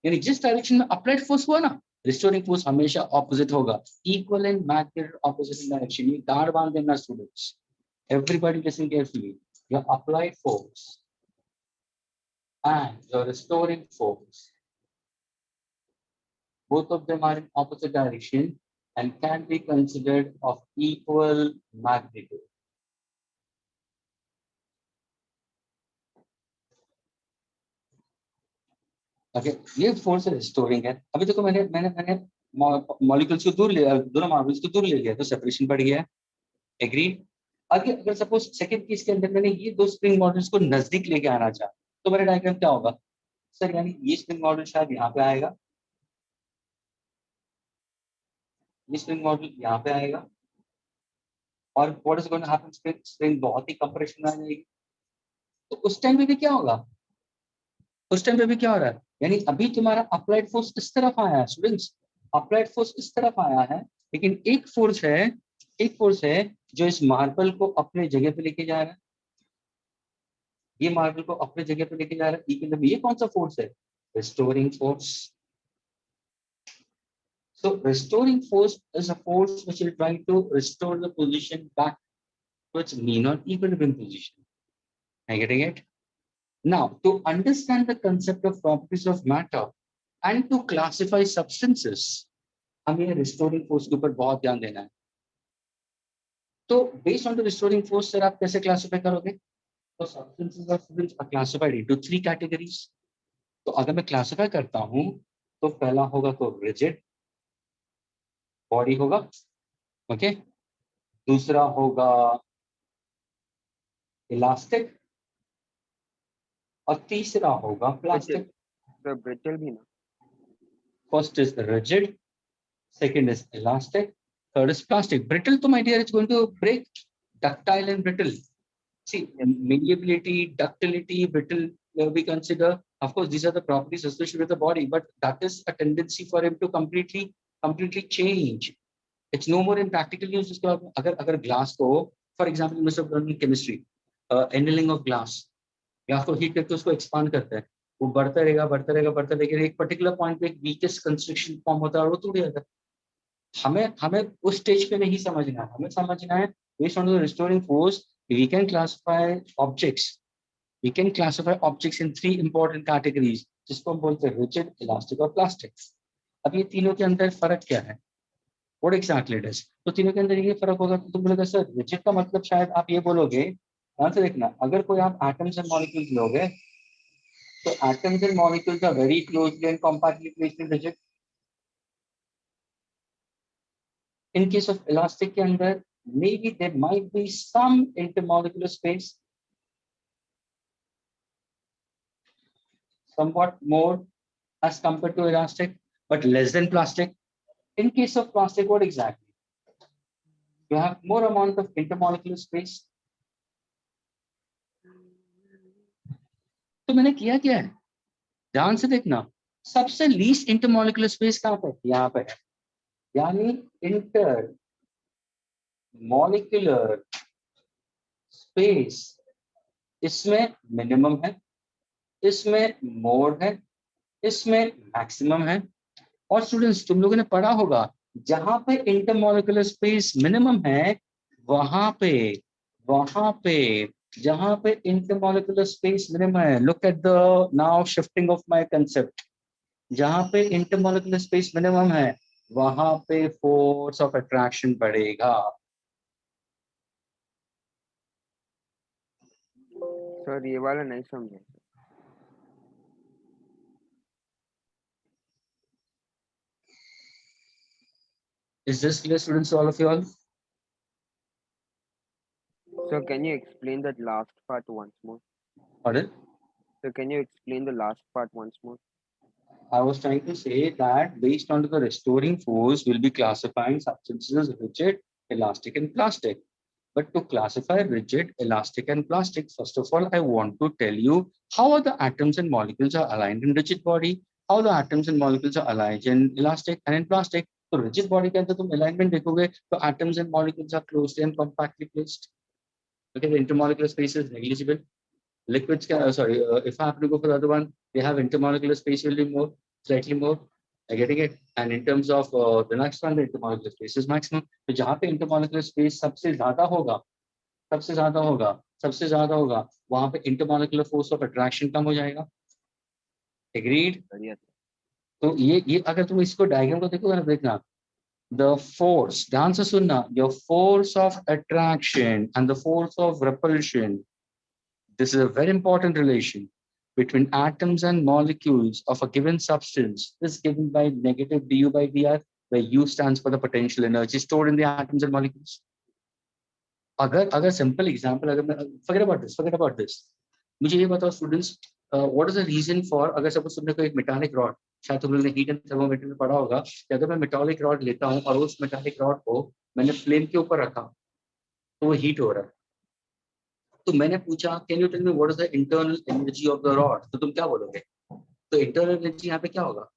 यानी जिस डायरेक्शन में अप्लाइड फोर्स हुआ ना, रिस्टोरिंग फोर्स हमेशा ऑपोजिट होगा. Equal and magnetic opposite direction. ये गार्ड बांध देना students. Everybody listen carefully. Your applied force and your restoring force, both of them are in opposite direction and can be considered of equal magnitude. Okay, ये force restoring है. अभी देखो मैंने molecules को दूर लिया, दोनों मार्बल्स को दूर ले लिया, तो सेपरेशन बढ़ गया है. एग्री? अगर सपोज सेकंड केस के अंदर मैंने ये 2 स्प्रिंग मॉडल्स को नजदीक लेके आना चाहा, तो मेरा डायग्राम क्या होगा सर? यानी ये स्प्रिंग मॉडल शायद यहाँ पे आएगा, ये स्प्रिंग मॉडल यहाँ पे आएगा, और what is going to happen? Spring बहुत ही कंप्रेशन में आ जाएगी. तो उस टाइम पे भी क्या होगा? उस टाइम पे भी क्या हो रहा है? यानी अभी तुम्हारा अप्लाइड फोर्स इस तरफ आया है स्टूडेंट्स, अप्लाइड फोर्स इस तरफ आया है, लेकिन एक फोर्स है जो इस मार्बल को अपने जगह पे लेके जा रहा है. ये मार्बल को अपने जगह पे लेके जा रहा है. ये कौन सा फोर्स है? Restoring force. So restoring force is a force which will try to restore the position back to its mean or equilibrium position. Are you getting it? Now, to understand the concept of properties of matter and to classify substances, हमें restoring force के ऊपर बहुत ध्यान देना है. तो based on the restoring force, sir आप कैसे classify करोगे? तो substances are classified into 3 categories. तो अगर मैं classify करता हूँ, तो पहला होगा तो rigid बॉडी होगा. ओके, दूसरा होगा इलास्टिक, और तीसरा होगा प्लास्टिक. ब्रिटल भी ना. First is rigid, second is elastic, third is plastic. Brittle तो my dear is going to break. Ductile and brittle. See, malleability, ductility, brittle we consider, Of course, these are the properties associated with the body, but that is a tendency for him to completely change. It's no more in practical use. इसको अगर glass को, for example, Mr. Brown chemistry, annealing of glass, glass को heat करके उसको expand करते हैं, वो बढ़ता रहेगा, एक particular point पे एक weakest constriction form होता है और वो टूट जाता है. हमें उस स्टेज पे नहीं समझना है, हमें समझना है based on the restoring force we can classify objects. We can classify objects in 3 important categories, जिसको हम बोलते हैं rigid, elastic और plastic. अब ये तीनों के अंदर फर्क क्या है? What exactly it is? तो तीनों के अंदर ये फर्क होगा तो तुम बोलोगे सर rigid का मतलब शायद आप ये बोलोगे, ध्यान से देखना, अगर कोई आप atoms and molecules लोगे तो atoms and molecules are very closely and compactly placed in rigid. In case of elastic के अंदर maybe there might be some intermolecular space, somewhat more as compared to elastic, but less than plastic. In case of plastic, what exactly? You have more amount of intermolecular space. तो मैंने किया क्या है? ध्यान से देखना, सबसे लीस्ट इंटरमोलिकुलर स्पेस कहाँ पे? यहाँ पे है, यानी इंटरमोलिकुलर स्पेस इसमें मिनिमम है, इसमें मोर है, इसमें मैक्सिमम है. और स्टूडेंट्स तुम लोगों ने पढ़ा होगा जहां पे इंटरमोलिकुलर स्पेस मिनिमम है वहां पे जहां पे इंटरमोलिकुलर स्पेस मिनिमम है, look at the now shifting of my concept, जहां पे इंटरमोलिकुलर स्पेस मिनिमम है वहां पे फोर्स ऑफ अट्रैक्शन बढ़ेगा. सर ये वाला नहीं समझे. Is this clear, students, to all of you all? Sir, can you explain that last part once more? Pardon? So can you explain the last part once more? I was trying to say that based on the restoring force, we'll be classifying substances as rigid, elastic, and plastic. But to classify rigid, elastic, and plastic, first of all, I want to tell you how the atoms and molecules are aligned in rigid body, how the atoms and molecules are aligned in elastic and in plastic. So rigid body के अंदर तुम alignment देखोगे तो atoms and molecules are closely and compactly placed. Okay, the intermolecular space is negligible. Liquids can, if I have to go for the other one, they have intermolecular space will be more, slightly more. I'm getting it. And in terms of the next one, the intermolecular space is maximum. तो जहाँ पे intermolecular space सबसे ज़्यादा होगा, वहाँ पे intermolecular force of attraction कम हो जाएगा. Agreed? तो ये अगर तुम इसको डायग्राम को देखोगे ना, देखना, the force, ध्यान से सुनना, your force of attraction and the force of repulsion. This is a very important relation between atoms and molecules of a given substance. This is given by negative du by dr, where U stands for the potential energy stored in the atoms and molecules. अगर simple example, forget about this. मुझे ये बताओ students, what is the reason for, अगर suppose तुमने कोई metallic rod, शायद तुम लोगों ने heat and thermometer में पढ़ा होगा, कि अगर मैं metallic rod लेता हूँ और उस metallic rod को मैंने flame के ऊपर रखा तो वो heat हो रहा है. तो मैंने पूछा can you tell me what is the internal energy of the rod, तो तुम क्या बोलोगे? तो इंटरनल एनर्जी यहाँ पे क्या होगा?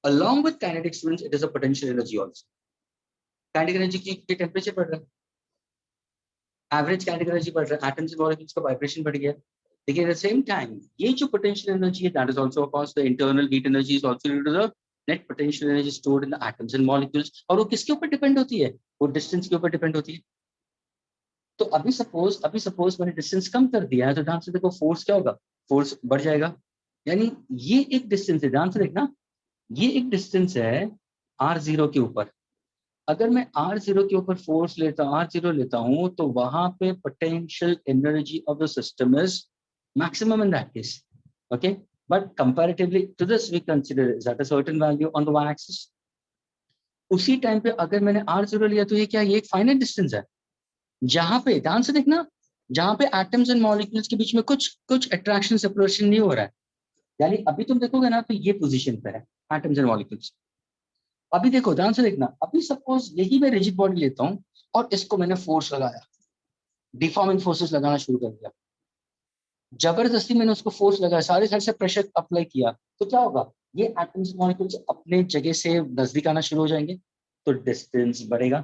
along with kinetic students it is a potential energy also. kinetic energy की टेम्परेचर बढ़ रहा है, एवरेज kinetic energy बढ़ रहा है, एटम्स और मॉलिक्यूल्स का वाइब्रेशन बढ़ गया. लेकिन एट द सेम टाइम ये जो पोटेंशियल एनर्जी है that is also cause the internal heat energy is also due to the net potential energy stored in the atoms and molecules. और वो किसके ऊपर डिपेंड होती है? वो डिस्टेंस के ऊपर डिपेंड होती है. तो अभी सपोज मैंने डिस्टेंस कम कर दिया है तो ध्यान से देखो फोर्स क्या होगा? फोर्स बढ़ जाएगा. यानी ये एक डिस्टेंस है, ध्यान से देखना, ये एक डिस्टेंस है r0 के ऊपर. अगर मैं r0 के ऊपर फोर्स r0 लेता हूं तो वहां पे potential energy of the system is maximum in that case. Okay, but comparatively to this we consider that a certain value on the y axis. उसी टाइम पे अगर मैंने r0 लिया तो ये क्या, ये एक फाइनाइट डिस्टेंस है जहां पे, ध्यान से देखना, जहां पे एटम्स एंड मॉलिक्यूल्स के बीच में कुछ अट्रैक्शन सेपरेशन नहीं हो रहा है. यानी अभी तुम देखोगे ना तो ये पोजीशन पे है एटम्स एंड मॉलिक्यूल्स. अभी देखो, ध्यान से देखना, अभी सपोज यही मैं रिजिड बॉडी लेता हूं और इसको मैंने फोर्स लगाया, डिफॉर्मिंग फोर्सेस लगाना शुरू कर दिया. जबरदस्ती मैंने उसको फोर्स लगाया, सारे साइड से प्रेशर अप्लाई किया, तो क्या होगा, ये एटम्स मॉलिक्यूल्स अपने जगह से नजदीक आना शुरू हो जाएंगे, तो डिस्टेंस बढ़ेगा,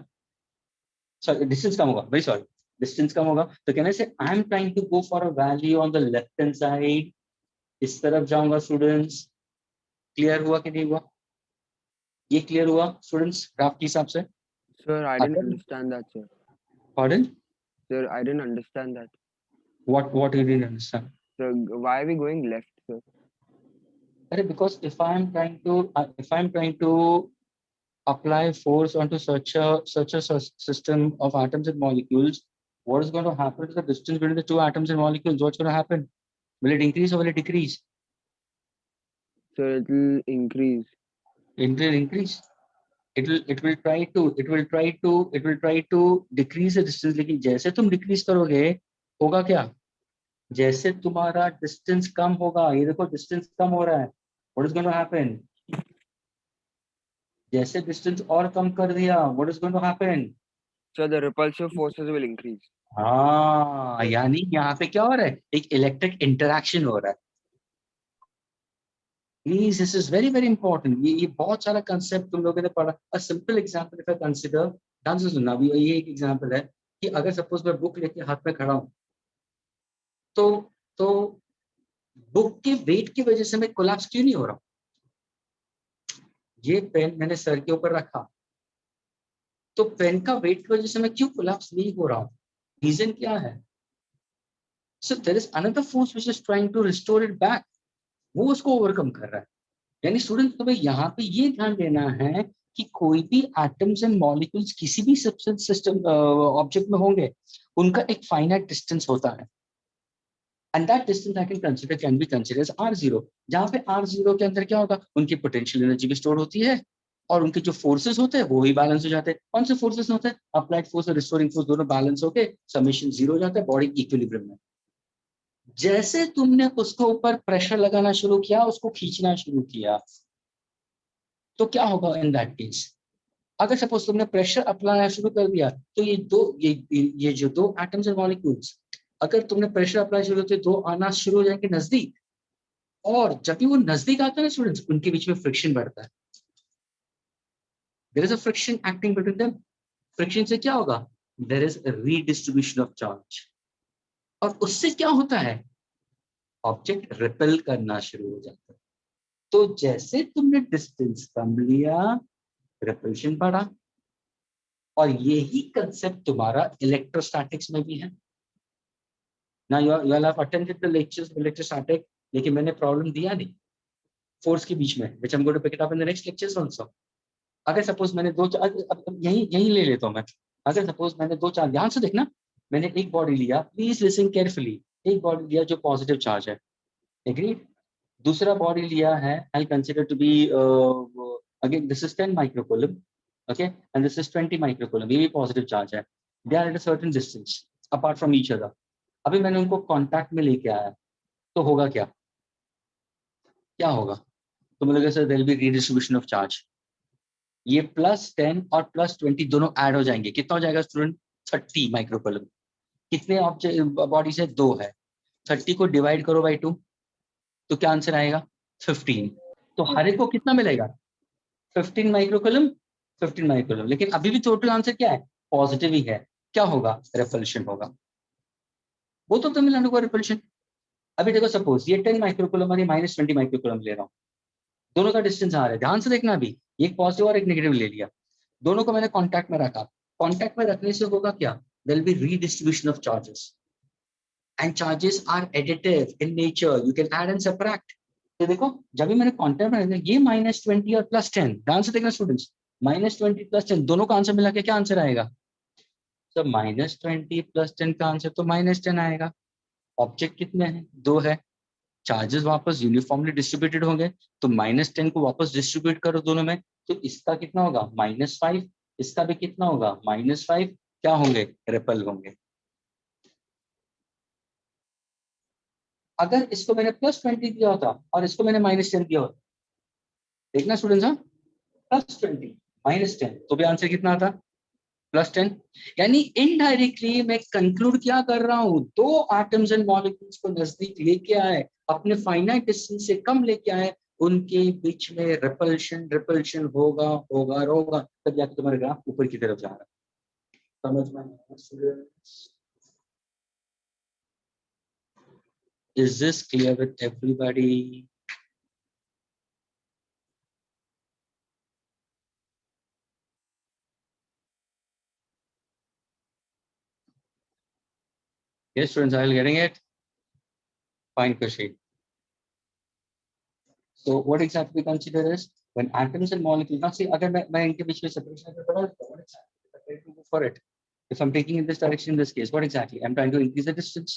सॉरी डिस्टेंस कम होगा, वेरी सॉरी, डिस्टेंस कम होगा। तो कहने से I am trying to go for a value on the left hand side, इस तरफ जाऊंगा स्टूडेंट्स। क्लियर हुआ कि नहीं हुआ? ये क्लियर हुआ स्टूडेंट्स ग्राफ के हिसाब से? Sir, I didn't अगर understand that, sir. pardon, Sir, I didn't understand that. what you didn't understand? Sir, why are we going left, sir? अरे because if I'm trying to apply force onto such a system of atoms and molecules, what is going to happen to the distance between the two atoms and molecules? What's going to happen? Will it increase or will it decrease? Sir, it will increase. It will increase. It will try to decrease the distance. लेकिन जैसे तुम decrease करोगे, होगा क्या? जैसे तुम्हारा distance कम होगा, ये देखो distance कम हो रहा है, what is going to happen? जैसे distance और कम कर दिया, what is going to happen? So the repulsive forces will increase. हाँ, यानी यहाँ पे क्या हो रहा है, एक इलेक्ट्रिक इंटरैक्शन हो रहा है। Please, this is very very important. ये बहुत सारा कंसेप्ट तुम लोगों ने पढ़ा। A simple example if I consider, ध्यान से सुनना, अभी ये एक एग्जांपल है कि अगर सपोज मैं बुक लेके हाथ में खड़ा हूँ, तो बुक के वेट की वजह से मैं कोलैप्स क्यों नहीं हो रहा? ये पेन मैंने सर के ऊपर रखा, तो पेन का वेट की वजह से मैं क्यों कोलैप्स नहीं हो रहा हूँ? रीजन क्या है? So there is another force which is trying to restore it back. वो उसको ओवरकम कर रहा है। यानी स्टूडेंट तुम्हें यहाँ पे ये ध्यान देना है कि कोई भी एटम्स एंड मॉलिक्यूल्स किसी भी सब्सटेंस सिस्टम ऑब्जेक्ट में होंगे, उनका एक फाइनाइट डिस्टेंस होता है, and that distance I can be consider as r0, जहाँ पे r0 के अंदर क्या होगा, उनकी पोटेंशियल एनर्जी भी स्टोर होती है और उनके जो फोर्सेस होते हैं वो ही बैलेंस हो जाते हैं। कौन से फोर्सेस होते हैं? अप्लाइड फोर्स और रिस्टोरिंग फोर्स दोनों बैलेंस होके समेशन 0 हो जाता है, बॉडी इक्विलिब्रियम में। जैसे तुमने उसके ऊपर प्रेशर लगाना शुरू किया, उसको खींचना शुरू किया, तो क्या होगा इन दैट केस? अगर सपोज तुमने प्रेशर अप्लाई शुरू कर दिया, तो ये जो दो एटम्स एंड मॉलिक्यूल्स, अगर तुमने प्रेशर अप्लाई शुरू किया, तो दो आना शुरू हो जाएंगे नजदीक, और जब भी वो नजदीक आते हैं स्टूडेंट्स, उनके बीच में फ्रिक्शन बढ़ता है। There is a friction acting between them. Friction से क्या होगा? There is redistribution of charge, और उससे क्या होता है? ऑब्जेक्ट रिपेल करना शुरू हो जाता है। तो जैसे तुमने डिस्टेंस कम लिया, रिपल्शन बढ़ा, और यही कंसेप्ट तुम्हारा इलेक्ट्रोस्टैटिक्स में भी है ना। You have attended the lectures electrostatic, लेकिन मैंने प्रॉब्लम दिया नहीं फोर्स के बीच में, which I am going to pick it up in the next lectures also. अगर सपोज मैंने अब यही यही ले लेता हूं मैं। अगर सपोज मैंने दो चार, ध्यान से देखना, मैंने एक बॉडी लिया, प्लीज लिसन केयरफुली, एक बॉडी लिया जो पॉजिटिव चार्ज है, एग्रीड। दूसरा बॉडी लिया है, I consider to be again this is 10 microcoulomb, okay, and this is 20 microcoulomb, ये भी पॉजिटिव चार्ज है, they are at a certain distance apart from each other. अभी मैंने उनको कांटेक्ट में लेके आया, तो होगा क्या? क्या होगा? तो मतलब sir there will be redistribution of charge. ये +10 और +20 दोनों ऐड हो जाएंगे, कितना हो जाएगा स्टूडेंट? 30 माइक्रोकूलम। कितने ऑब्जेक्ट बॉडी से? 2 है, 30 को डिवाइड करो बाई 2, तो क्या आंसर आएगा? 15। तो हर एक को कितना मिलेगा? 15 माइक्रोकूलम, 15 माइक्रोकूलम। लेकिन अभी भी टोटल आंसर क्या है? पॉजिटिव ही है। क्या होगा? रिपल्शन होगा। वो तो तमिलनाडु का रिपल्शन। अभी देखो सपोज ये 10 माइक्रोकूलम और ये -20 माइक्रोकूलम ले रहा हूँ, दोनों का डिस्टेंस आ रहा है, ध्यान से देखना। अभी एक पॉजिटिव और एक नेगेटिव ले लिया, दोनों को मैंने कांटेक्ट में रखा। कांटेक्ट में रखने से होगा क्या? There will be redistribution of charges, and charges are additive in nature, you can add and subtract. तो देखो, जब भी मैंने कांटेक्ट में रखा, ये -20 और +10, ध्यान से देखना स्टूडेंट्स, -20 +10 दोनों का आंसर मिला के क्या आंसर आएगा? तो -20 +10 का आंसर तो -10 आएगा। ऑब्जेक्ट कितने हैं? 2 है, चार्जेस वापस यूनिफॉर्मली डिस्ट्रीब्यूटेड होंगे, तो -10 को वापस डिस्ट्रीब्यूट करो दोनों में, तो इसका कितना होगा? -5, इसका भी कितना होगा? -5। क्या होंगे? रिपल होंगे। अगर इसको मैंने +20 दिया होता और इसको मैंने -10 दिया होता, देखना स्टूडेंट्स, हाँ, +20 -10, तो भी आंसर कितना आता? +10, यानी इनडायरेक्टली मैं कंक्लूड क्या कर रहा हूं, दो एटम्स एंड मॉलिक्यूल्स को नजदीक लेके आए, अपने फाइनाइट डिस्टेंस से कम लेके आए, उनके बीच में रिपल्शन रिपल्शन होगा होगा होगा, तब जाके तुम्हारा ग्राफ ऊपर की तरफ जा रहा है। समझ में? Is this clear with everybody? Yes, students, are you getting it? Fine, Kushi. So what exactly we consider is when atoms and molecules, now see, अगर मैं इनके बीच में separation what exactly I'm trying to go for it. If I'm taking in this direction in this case, what exactly? I'm trying to increase the distance.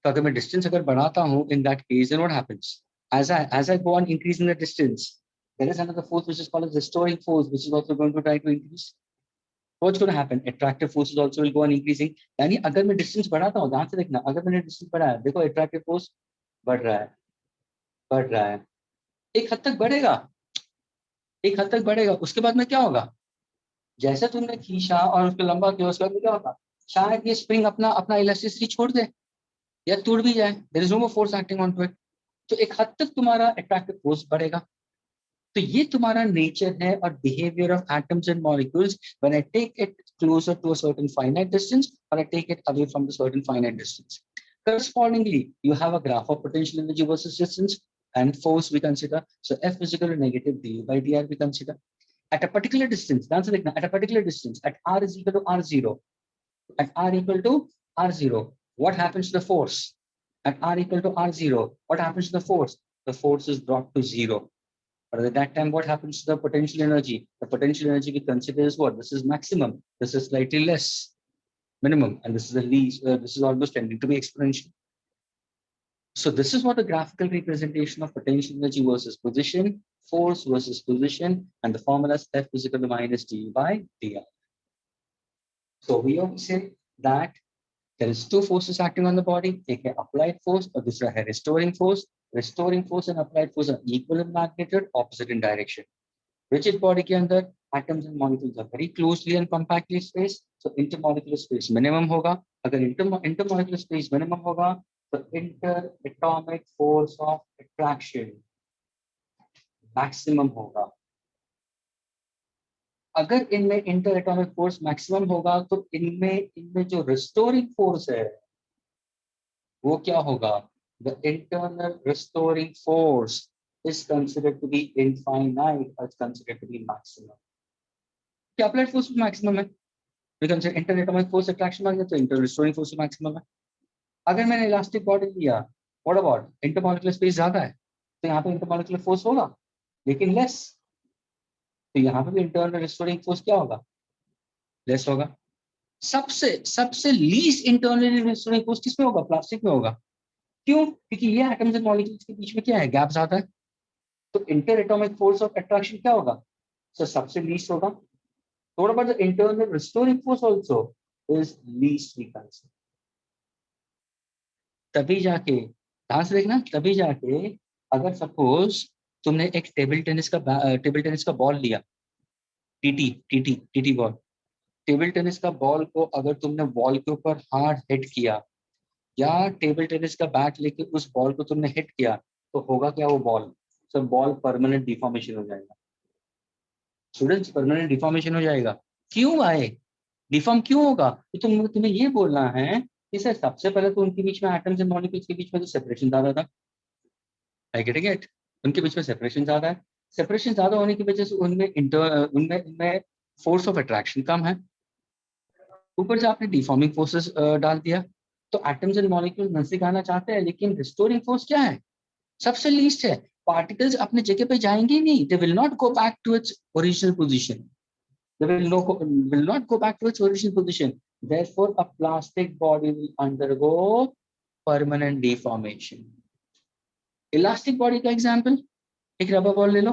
तो अगर मैं distance अगर बढ़ाता हूँ, in that case, then what happens? As I go on increasing the distance, there is another force which is called as restoring force, which is also going to try to increase. What's going to happen? Attractive forces also will go on increasing. यानी अगर मैं distance बढ़ाता हूँ, ध्यान से देखना, अगर मैंने distance बढ़ाया, देखो attractive force बढ़ रहा है, एक हद तक बढ़ेगा, एक हद तक बढ़ेगा, उसके बाद में क्या होगा? जैसे तुमने खींचा और उसको लंबा किया, उसके बाद में क्या होगा? शायद ये स्प्रिंग अपना अपना इलास्टिसिटी छोड़ दे या टूट भी जाए, there is no more force acting on to it, तो एक हद तक तुम्हारा अट्रैक्टिव फोर्स बढ़ेगा। तो ये तुम्हारा नेचर है और behaviour of atoms and molecules when I take it closer to a certain finite distance or I take it away from the certain finite distance. Correspondingly, you have a graph of potential energy versus distance and force we consider. So F is equal to negative du by dr we consider. At a particular distance, at a particular distance, at r is equal to r0, at r equal to r0, what happens to the force? At r equal to r0, what happens to the force? The force is brought to zero. But at that time, what happens to the potential energy? The potential energy we consider is what? This is maximum. This is slightly less, minimum, and this is the least. This is almost tending to be exponential. So this is what the graphical representation of potential energy versus position, force versus position, and the formula is F is equal to minus d by dr. So we always say that there is two forces acting on the body, एक है applied force और दूसरा है restoring force. Restoring force and applied force are equal in magnitude, opposite in direction. Rigid body के अंदर atoms and molecules are very closely and compactly spaced, so intermolecular space minimum होगा. अगर intermolecular space minimum होगा, तो interatomic force of attraction maximum होगा. अगर इनमें interatomic force maximum होगा, तो इनमें जो restoring force है, वो क्या होगा? The internal restoring force is considered to be infinite or it's considered to be maximum. क्या applied force maximum है? We consider interatomic force attraction मांगे तो inter restoring force maximum है. अगर मैंने elastic body लिया, what about intermolecular space ज्यादा है, तो यहाँ पे intermolecular force होगा, लेकिन less. तो यहाँ पे भी internal restoring force क्या होगा? Less होगा. सबसे least internal restoring force किसमें होगा? प्लास्टिक में होगा. क्यों? क्योंकि ये एटम्स एंड मॉलिक्यूल्स के बीच में क्या है? गैप ज्यादा है. तो interatomic force of attraction क्या होगा? सो सबसे लीस्ट होगा. What about the internal restoring force also is least we consider. तभी जाके ध्यान से देखना, तभी जाके अगर सपोज तुमने एक टेबल टेनिस का बॉल लिया, टीटी बॉल, टेबल टेनिस का बॉल को अगर तुमने बॉल के ऊपर हार्ड हिट किया या टेबल टेनिस का बैट लेके उस बॉल को तुमने हिट किया, तो होगा क्या? वो बॉल बॉल परमानेंट डिफॉर्मेशन हो जाएगा. स्टूडेंट्स, परमानेंट डिफॉर्मेशन हो जाएगा. क्यों आए? डिफॉर्म क्यों होगा? तो तुम्हें ये बोलना है कि सर सबसे पहले तो उनके बीच में एटम्स एंड मॉलिक्यूल्स के बीच में जो सेपरेशन ज्यादा था, आई गेटिंग इट? उनके बीच में सेपरेशन ज्यादा है. सेपरेशन ज्यादा होने की वजह से उनमें फोर्स ऑफ अट्रैक्शन कम है. ऊपर से आपने डिफॉर्मिंग फोर्सेस डाल दिया, तो एटम्स एंड मॉलिक्यूल नजदीक आना चाहते हैं, लेकिन रिस्टोरिंग फोर्स क्या है? सबसे लीस्ट है. पार्टिकल्स अपने जगह पे जाएंगे ही नहीं. They will not go back to its original position. They will not go back to its original position. Therefore, a plastic body will undergo permanent deformation. Elastic body का example, एक rubber ball ले लो.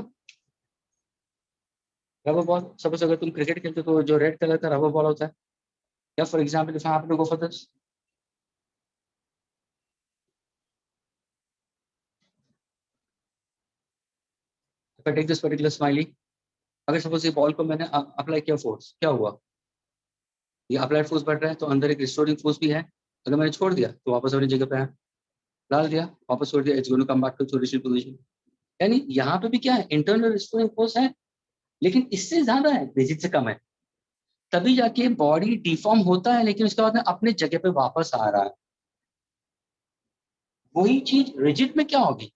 Rubber ball, suppose अगर तुम cricket खेलते हो तो जो red colour का रबर बॉल होता है, या for example if I happen to go for this, if I take this particular smiley, अगर सपोज ये बॉल को मैंने अप्लाई किया फोर्स, क्या हुआ? ये अप्लाइड फोर्स बढ़ रहा है, तो अंदर एक रिस्टोरिंग फोर्स भी है। अगर मैंने छोड़ दिया तो वापस अपनी जगह पे आया, डाल दिया, वापस छोड़ दिया, it's going to come back to original position. यानी यहाँ पे भी क्या है, इंटरनल रिस्टोरिंग फोर्स है, लेकिन इससे ज्यादा है, रिजिड से कम है। तभी जाके बॉडी डिफॉर्म होता है, लेकिन उसके बाद में अपने जगह पे वापस आ रहा है। वही चीज रिजिड में क्या होगी?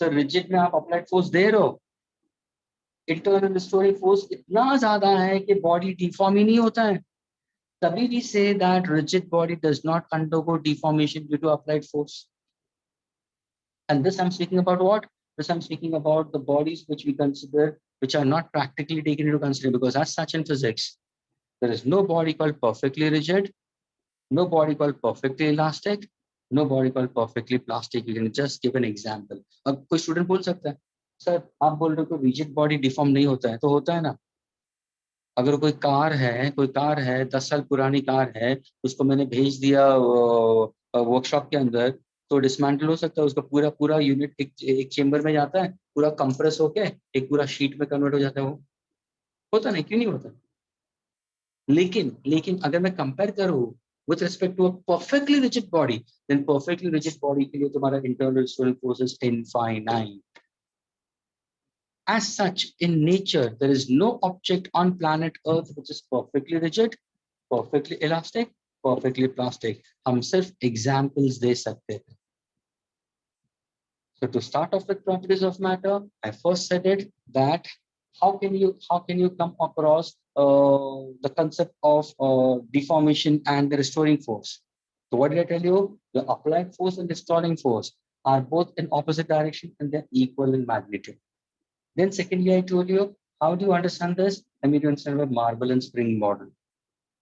सर रिजिड में आप अप्लाइड फोर्स दे रहे हो, इंटरनल रिस्टोरिंग फोर्स इतना ज्यादा है कि बॉडी डिफॉर्म ही नहीं होता है। तभी we say that rigid body does not undergo deformation due to applied force. And this I'm speaking about what? This I'm speaking about the bodies which we consider, which are not practically taken into consideration, because as such in physics, there is no body called perfectly rigid, no body called perfectly elastic, no body called perfectly plastic. You can just give an example. अब कोई student बोल सकता है, sir आप बोल रहे हो कि रिजिड बॉडी डिफॉर्म नहीं होता है, तो होता है ना। अगर कोई कार है 10 साल पुरानी कार है, उसको मैंने भेज दिया वर्कशॉप के अंदर, तो डिसमेंटल हो सकता है, उसका पूरा पूरा यूनिट एक चेम्बर में जाता है, पूरा कंप्रेस होके एक पूरा शीट में कन्वर्ट हो जाता है। वो होता नहीं, क्यों नहीं होता? लेकिन लेकिन अगर मैं कंपेयर करूँ with respect to a perfectly rigid body, then perfectly rigid body के लिए तुम्हारा internal restoring force is infinite. As such, in nature, there is no object on planet Earth which is perfectly rigid, perfectly elastic, perfectly plastic. हम सिर्फ examples दे सकते हैं. So to start off with properties of matter, I first said it that how can you come across the concept of deformation and the restoring force? So what did I tell you? The applied force and restoring force are both in opposite direction and they're equal in magnitude. Then secondly, I told you, how do you understand this? I mean, you understand about marble and spring model.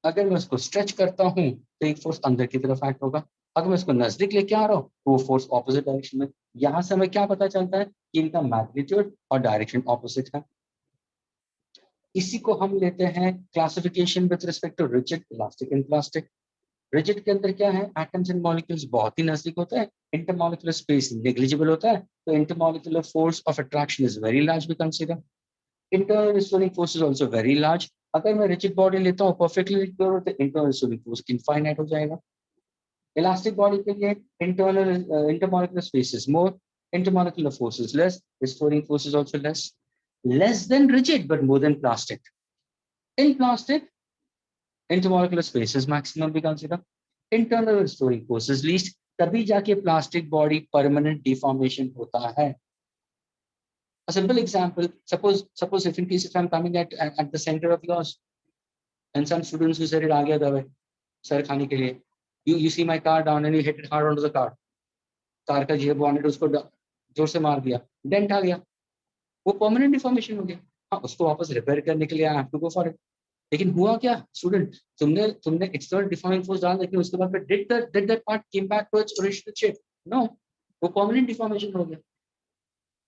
अगर मैं उसको stretch करता हूँ तो एक force अंदर की तरफ एक्ट होगा, अगर मैं उसको नजदीक लेके आ रहा हूँ तो वो फोर्स ऑपोजिट डायरेक्शन में। यहाँ से हमें क्या पता चलता है कि इनका मैग्नीट्यूड और डायरेक्शन ऑपोजिट है। इसी को हम लेते हैं classification with respect to rigid, elastic and plastic. Rigid के अंदर क्या है, एटम्स एंड मॉलिक्यूल्स बहुत ही नजदीक होते हैं, इंटरमॉलिक्यूलर स्पेस नेग्लिजिबल होता है, तो intermolecular force of attraction is very large we consider. Internal restoring force is also very large. अगर मैं रिजिड बॉडी लेता हूँ परफेक्टली रिजिड तो इंटरनल रिस्टोरिंग फोर्स इनफाइनाइट हो जाएगा। इलास्टिक बॉडी के लिए internal intermolecular space is more, intermolecular force is less, restoring force is also less than rigid but more than plastic. In plastic, intermolecular space is maximum we consider, internal restoring force is least, तभी जाके plastic body permanent deformation होता है। A simple example, suppose if in case if I'm coming at the center of yours and some students who said it आ गया दवा sir खाने के लिए, you see my car down and you hit it hard onto the car, car का जो bonnet उसको जोर से मार दिया, डेंट आ गया, वो परमानेंट डिफॉर्मेशन हो गया। हाँ, उसको वापस रिपेयर करने के लिए I have to go for it. लेकिन हुआ क्या स्टूडेंट, तुमने एक्सटर्नल डिफॉर्मिंग फोर्स डाल, लेकिन उसके बाद did that part come back to its original shape? No, वो परमानेंट डिफॉर्मेशन हो गया।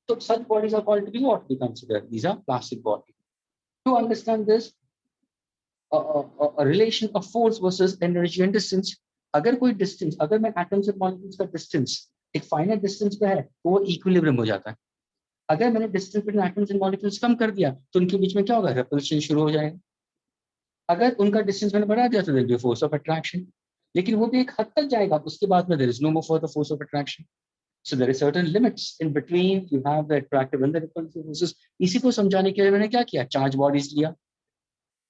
So such bodies are called to be what we consider. These are plastic bodies. To understand this, a relation of force versus energy and distance. अगर कोई distance, अगर मैं atoms and molecules का distance एक finite distance पे है, तो वो equilibrium हो जाता है। अगर मैंने distance between atoms and molecules कम कर दिया, तो उनके बीच में क्या होगा? Repulsion शुरू हो जाएगा। अगर उनका distance मैंने बढ़ा दिया, तो there will be a force of attraction. लेकिन वो भी एक हद तक जाएगा, उसके बाद में there is no more further force of attraction. So there is certain limits in between. You have the attractive and the repulsive forces. इसी को समझाने के लिए मैंने क्या किया, चार्ज बॉडीज लिया,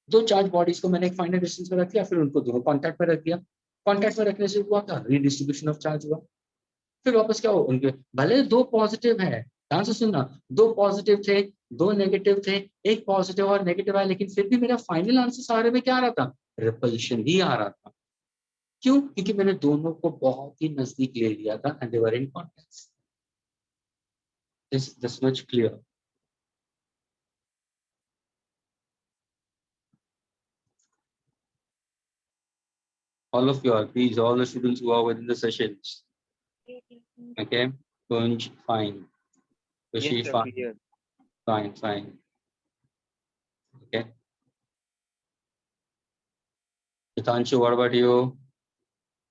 दो चार्ज बॉडीज को मैंने एक फाइनल डिस्टेंस में रख दिया, फिर उनको दोनों कांटेक्ट में रख दिया। कांटेक्ट में रखने से हुआ क्या, रीडिस्ट्रीब्यूशन ऑफ चार्ज हुआ। फिर वापस क्या हो, उनके भले दो पॉजिटिव है, ध्यान से सुनना, दो पॉजिटिव थे, दो नेगेटिव थे, एक पॉजिटिव और नेगेटिव आया, लेकिन फिर भी मेरा फाइनल आंसर सारे में क्या आ रहा था, रिपल्शन ही आ रहा था। क्यों? क्योंकि मैंने दोनों को बहुत ही नजदीक ले लिया था and they were in contact. Is this much clear? All of you are, please, all the students who are within the sessions. Okay, Kunj, fine. Rishi, Yes, sir, fine. clear. Fine. Okay. Hitanshu, what about you?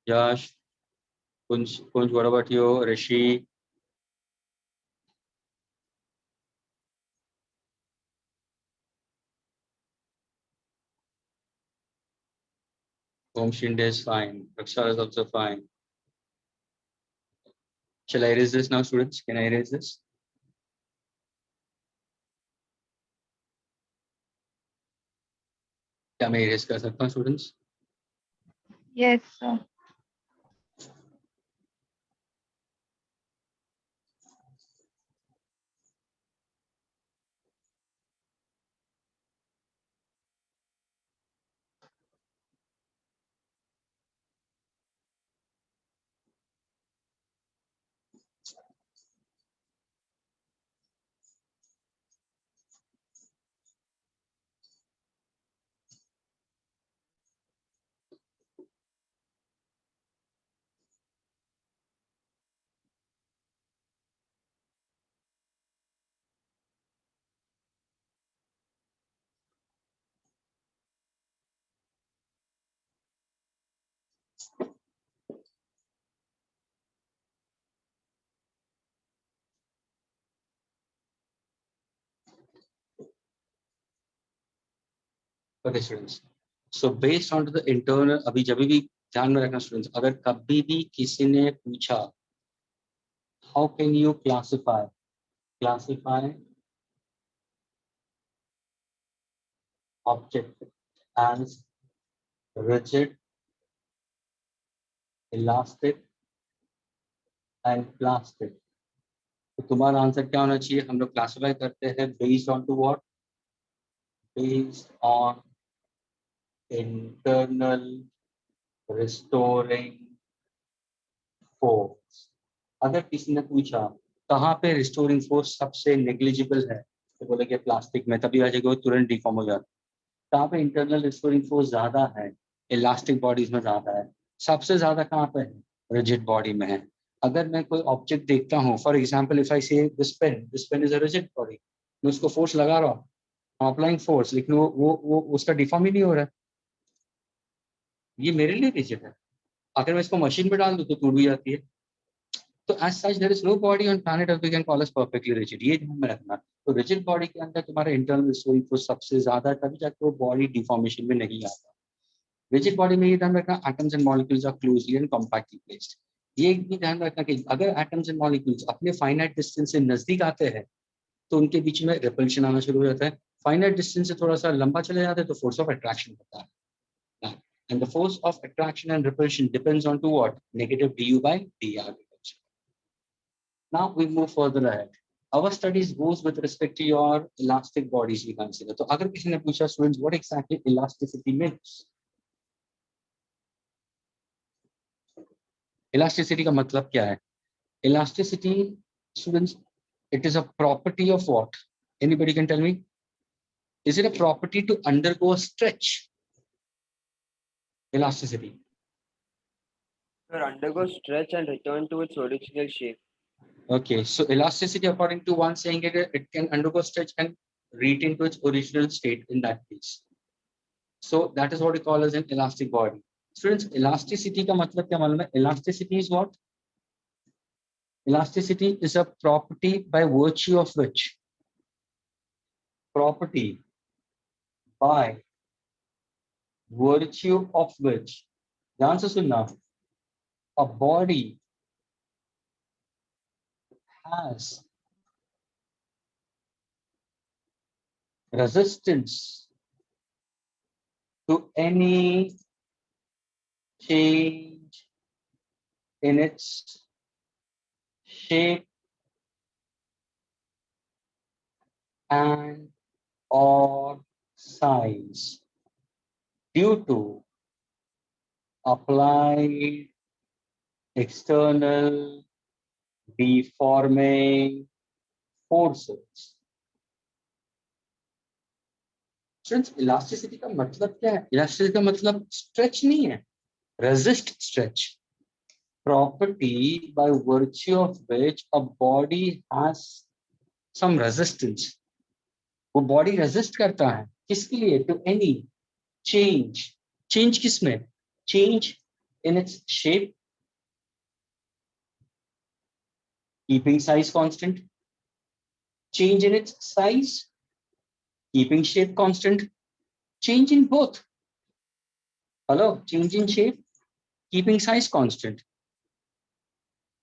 Yash, Kunj, what about you? Rishi? Om Shinde is fine. Raksha is also fine. Shall I erase this now, students? Can I erase this? क्या मैं erase कर सकता हूँ, students? Yes, sir. Okay, students. So based on the internal, अभी जब भी ध्यान में रखना students, अगर कभी भी किसी ने पूछा, how can you classify object as rigid, elastic and plastic? तो तुम्हारा आंसर क्या होना चाहिए? हम लोग क्लासिफाई करते हैं based on to what? Based on internal restoring force. अगर किसी ने पूछा कहाँ पे रिस्टोरिंग फोर्स सबसे नेग्लिजिबल है, तो बोलेंगे प्लास्टिक में, तभी आ जाएगा वो तुरंत डिफॉर्म हो जाता है। कहाँ पे इंटरनल रिस्टोरिंग फोर्स ज्यादा है? इलास्टिक बॉडीज में ज्यादा है। सबसे ज्यादा कहाँ पे है? रिजिड बॉडी में है। अगर मैं कोई ऑब्जेक्ट देखता हूँ, for example if I say this pen is a rigid body, मैं उसको फोर्स लगा रहा हूँ, अप्लाइंग फोर्स, लेकिन वो उसका डिफॉर्म ही नहीं हो रहा है, ये मेरे लिए रिजिड है। अगर मैं इसको मशीन में डाल दूँ तो टूट भी जाती है। तो as such there is no body on planet Earth we can call as perfectly rigid. ये ध्यान में रखना। तो rigid body के अंदर तुम्हारा internal restoring force सबसे ज्यादा है, तभी जाके वो body deformation में नहीं आता। rigid body में ये ध्यान रखना, atoms and molecules are closely and compactly placed. ये भी ध्यान रखना कि अगर atoms and molecules अपने finite distance से नजदीक आते हैं तो उनके बीच में repulsion आना शुरू हो जाता है। finite distance से थोड़ा सा लंबा चले जाते हैं तो force of attraction होता है। And the force of attraction and repulsion depends on to what? Negative du by dr. Now we move further ahead. Our studies goes with respect to your elastic bodies we consider. तो अगर किसी ने पूछा students what exactly elasticity means? Elasticity का मतलब क्या है? Elasticity, students, it is a property of what? Anybody can tell me? Is it a property to undergo a stretch? Elasticity. Sir, undergo stretch and return to its original shape. Okay, so elasticity, according to one saying it can undergo stretch and return to its original state in that case. So that is what we call as an elastic body. Students, elasticity का मतलब क्या मालूम है? Elasticity is what? Elasticity is a property by virtue of which? Property by virtue of which? ध्यान से सुनना. A body has resistance to any change in its shape and or size due to applied external deforming forces. Students, elasticity का मतलब क्या है? Elasticity का मतलब stretch नहीं है, resist stretch. Property by virtue of which a body has some resistance. वो body resist करता है किसके लिए? To any change. Change किसमें? Change in its shape, keeping size constant. Change in its size, keeping shape constant. Change in both. Hello, change in shape, keeping size constant.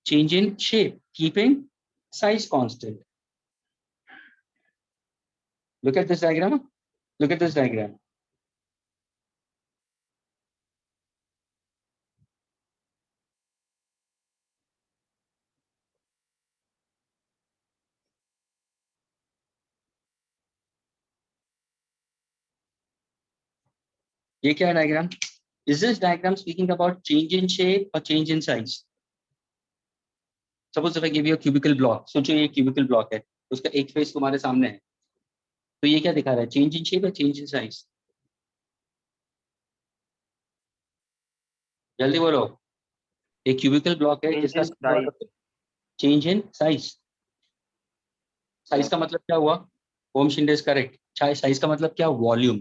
Change in shape, keeping size constant. Look at this diagram. Look at this diagram. ये क्या है diagram? Is this diagram speaking about change in shape or change in size? Suppose if I give you a cubical block, सोचो ये cubical block है, उसका एक face तुम्हारे सामने है, तो ये क्या दिखा रहा है? Change in shape or change in size? जल्दी बोलो. एक cubical block है जिसका change in size. Size का मतलब क्या हुआ? ओम शिंदे इज करेक्ट. साइज का मतलब क्या? वॉल्यूम.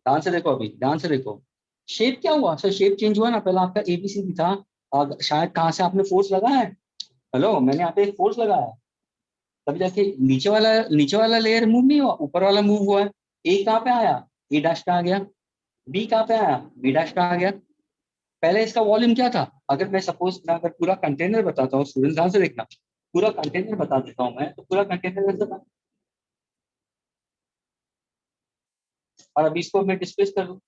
ध्यान से देखो, अभी ध्यान से देखो. शेप क्या हुआ? सर शेप चेंज हुआ ना. पहले आपका एबीसीडी था, शायद कहाँ से आपने फोर्स लगाया है. हेलो, मैंने यहाँ पे एक फोर्स लगाया है, तभी जाके नीचे वाला लेयर मूव नहीं हुआ, ऊपर वाला मूव हुआ है. ए कहाँ पे आया? ए डैश पे आ गया. बी कहाँ पे आया? बी डैश पे आ गया. पहले इसका वॉल्यूम क्या था? अगर मैं सपोज मैं अगर पूरा कंटेनर बताता हूँ, स्टूडेंट ध्यान से देखना, पूरा कंटेनर बता देता हूँ मैं, तो पूरा कंटेनर ऐसा था. और अभी इसको मैं डिस्प्लेस कर दूं,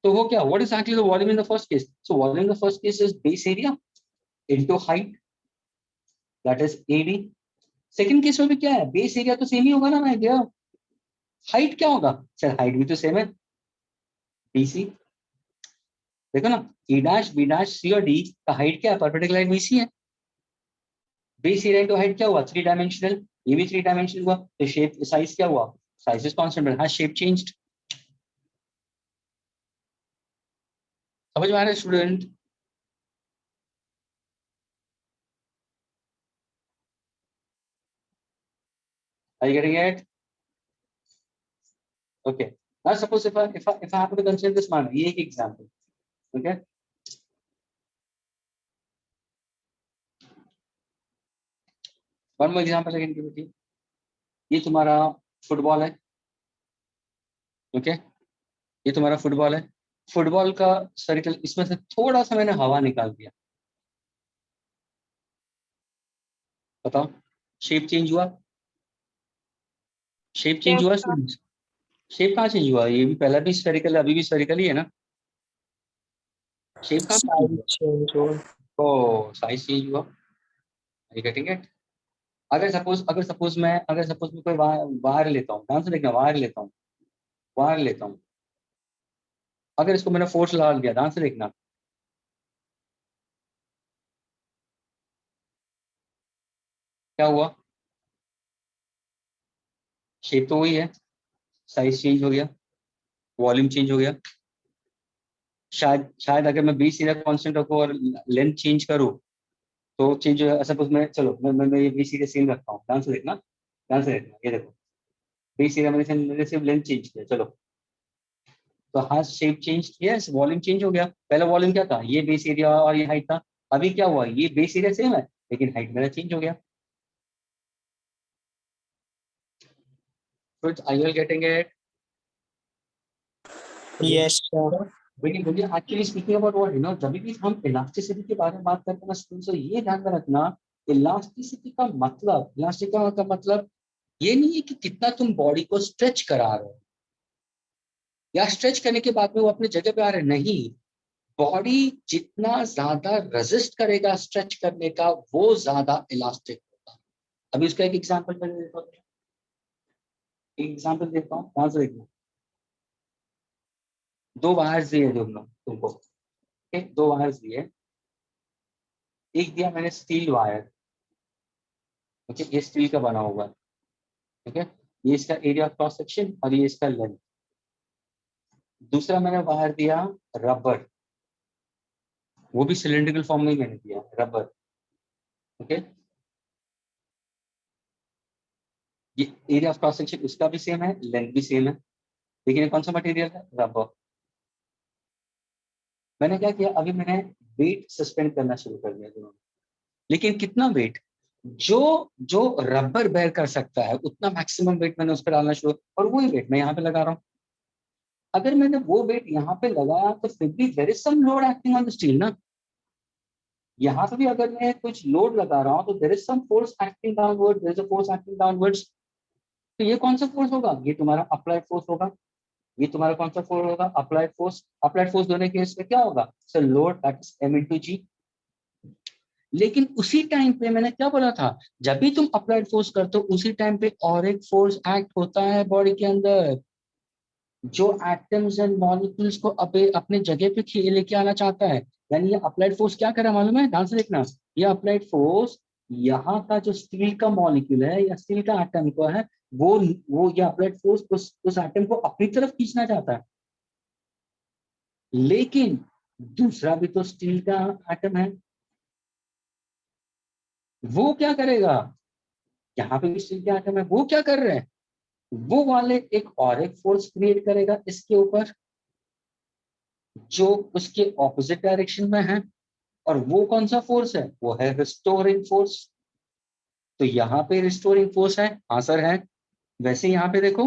तो वो क्या? What actually the volume in the first case? So volume in the first case is base area into height, that is AD. Second case में भी क्या है? बेस एरिया तो सेम ही होगा ना. मैं गया, हाइट क्या होगा? सर हाइट भी तो सेम है, बीसी. देखो ना, ए डैश बी डैश सी और डी का हाइट क्या है? परपेंडिकुलर लाइन बीसी है. बेस एरिया इनटू हाइट क्या हुआ? 3 डायमेंशनल. ये भी 3 डायमेंशनल हुआ. तो शेप साइज क्या हुआ? Size is constant but has shape changed. समझ में आ रहा है student? Are you getting it? Okay. Now suppose if I have to consider this manner, ये एक example. Okay. One more example again give it. ये तुम्हारा फुटबॉल है. Okay, ये तुम्हारा फुटबॉल है. फुटबॉल का सर्कल, इसमें से थोड़ा सा मैंने हवा निकाल दिया, बताओ शेप चेंज हुआ? शेप चेंज हुआ स्टूडेंट्स? शेप कहाँ चेंज हुआ? ये भी पहला भी स्फेरिकल, अभी भी स्फेरिकल ही है ना. शेप कहाँ साइज चेंज हुआ. ओ साइज चेंज हुआ. You getting it? अगर सपोज मैं कोई वायर लेता हूँ, ध्यान से देखना, वायर लेता हूँ. अगर इसको मैंने फोर्स लगा दिया, ध्यान से देखना, क्या हुआ? शेप तो वही है, साइज चेंज हो गया, वॉल्यूम चेंज हो गया. शायद अगर मैं बी सीधा कांस्टेंट रखूं और लेंथ चेंज करूं तो चेंज हो. सपोज मैं, चलो मैं ये बी सीधे सेम रखता हूँ. ध्यान से देखना, ये देखो, बी सीधा मैंने सिर्फ लेंथ चेंज किया. चलो, तो हाँ शेप चेंज किया, वॉल्यूम चेंज हो गया. पहला वॉल्यूम क्या था? ये बेस एरिया और ये हाइट था. अभी क्या हुआ? ये बेस एरिया सेम है लेकिन हाइट मेरा चेंज हो गया. I will getting it? Yes, sir. Actually speaking about what, जब भी हम इलास्टिसिटी के बारे में बात करते हैं ना स्टूडेंट्स, तो ये ध्यान में रखना, इलास्टिसिटी का मतलब ये नहीं है कि कितना तुम बॉडी को स्ट्रेच करा रहे हो या स्ट्रेच करने के बाद में वो अपने जगह पे आ रहे. नहीं, बॉडी जितना ज्यादा रेजिस्ट करेगा स्ट्रेच करने का, वो ज्यादा इलास्टिक होगा. अभी उसका एक एग्जांपल मैं देता हूँ, ध्यान से देखना. दो वायर्स दिए तुमको. ठीक, दो वायर्स दिए. एक दिया मैंने स्टील वायर. ओके, ये स्टील का बना हुआ है. ठीक है, ये इसका एरिया ऑफ क्रॉस सेक्शन और ये इसका लेंथ. दूसरा मैंने वायर दिया रबर, वो भी सिलेंड्रिकल फॉर्म में ही मैंने दिया रबर. ओके, ये एरिया ऑफ क्रॉस सेक्शन उसका भी सेम है, लेंथ भी सेम है, लेकिन ये कौन सा मटेरियल है? रबर. मैंने क्या किया? अभी मैंने वेट सस्पेंड करना शुरू कर दिया दोनों. लेकिन कितना वेट? जो जो रबर बेयर कर सकता है उतना मैक्सिमम वेट मैंने उस पर डालना शुरू, और वही वेट मैं यहाँ पे लगा रहा हूँ। अगर मैंने वो वेट यहाँ पे लगाया तो फिर भी there is some load acting on the steel ना। यहाँ पे भी अगर मैं कुछ लोड लगा रहा हूँ तो there is some force acting downward, there is a force acting downwards. तो ये कौन सा फोर्स होगा? ये तुम्हारा अप्लाइड फोर्स होगा। ये तुम्हारा कौन सा फोर्स होगा? Applied force. अप्लाइड फोर्स दोनों केस में क्या होगा? Sir load that is m into g। लेकिन उसी टाइम पे मैंने क्या बोला था, जब भी तुम अप्लाइड फोर्स करते हो उसी टाइम पे और एक फोर्स एक्ट होता है बॉडी के अंदर, जो एटम्स एंड मॉलिक्यूल्स को अपने जगह पे लेके आना चाहता है। यानी ये अप्लाइड फोर्स क्या कर रहा है मालूम है? ध्यान से देखना। ये अप्लाइड फोर्स यहाँ का जो स्टील का मॉलिक्यूल है या स्टील का एटम को है, वो ये अप्लाइड फोर्स उस एटम को अपनी तरफ खींचना चाहता है। लेकिन दूसरा भी तो स्टील का एटम है, वो क्या करेगा? यहाँ पे भी स्टील के एटम है, वो क्या कर रहे हैं? वो वाले एक और एक फोर्स क्रिएट करेगा इसके ऊपर, जो उसके ऑपोजिट डायरेक्शन में है। और वो कौन सा फोर्स है? वो है रिस्टोरिंग फोर्स। तो यहाँ पे रिस्टोरिंग फोर्स है, हाँ सर है। वैसे यहाँ पे देखो,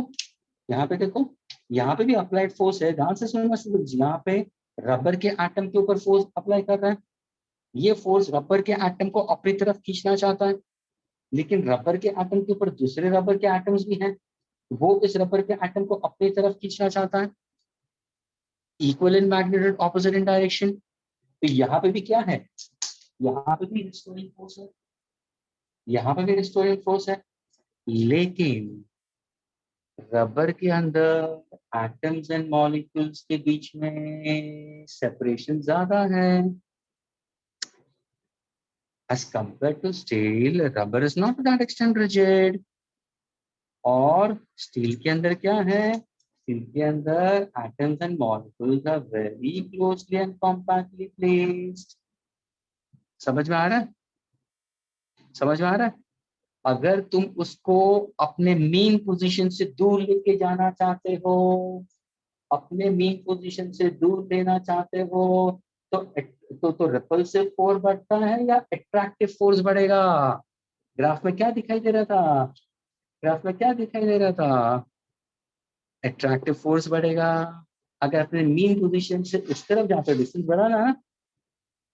यहाँ पे देखो, यहाँ पे भी अप्लाइड फोर्स है। ध्यान से सुनना, यहाँ पे रबर के एटम के ऊपर फोर्स अप्लाई कर रहा है। ये फोर्स रबर के एटम को अपनी तरफ खींचना चाहता है, लेकिन रबर के एटम के ऊपर दूसरे रबर के एटम्स भी हैं, वो इस रबर के एटम को अपनी तरफ खींचना चाहता है। Equal in magnitude, opposite in direction. तो यहाँ पे भी क्या है? यहाँ पे भी रिस्टोरिंग फोर्स है, यहाँ पे भी रिस्टोरिंग फोर्स है। लेकिन रबर के अंदर एटम्स एंड मॉलिक्यूल्स के बीच में सेपरेशन ज्यादा है। As compared to steel, rubber is not to that extent rigid. और स्टील के अंदर क्या है? स्टील के अंदर atoms and molecules are very closely and compactly placed. समझ में आ रहा है? समझ में आ रहा है? अगर तुम उसको अपने मेन पोजीशन से दूर लेके जाना चाहते हो, अपने मेन पोजीशन से दूर लेना चाहते हो, तो रिपल्सिव फोर्स बढ़ता है या अट्रैक्टिव फोर्स बढ़ेगा? ग्राफ में क्या दिखाई दे रहा था? ग्राफ में क्या दिखाई दे रहा था? अट्रैक्टिव फोर्स बढ़ेगा। अगर अपने मेन पोजीशन से उस तरफ जहाँ पे डिस्टेंस बढ़ा ना,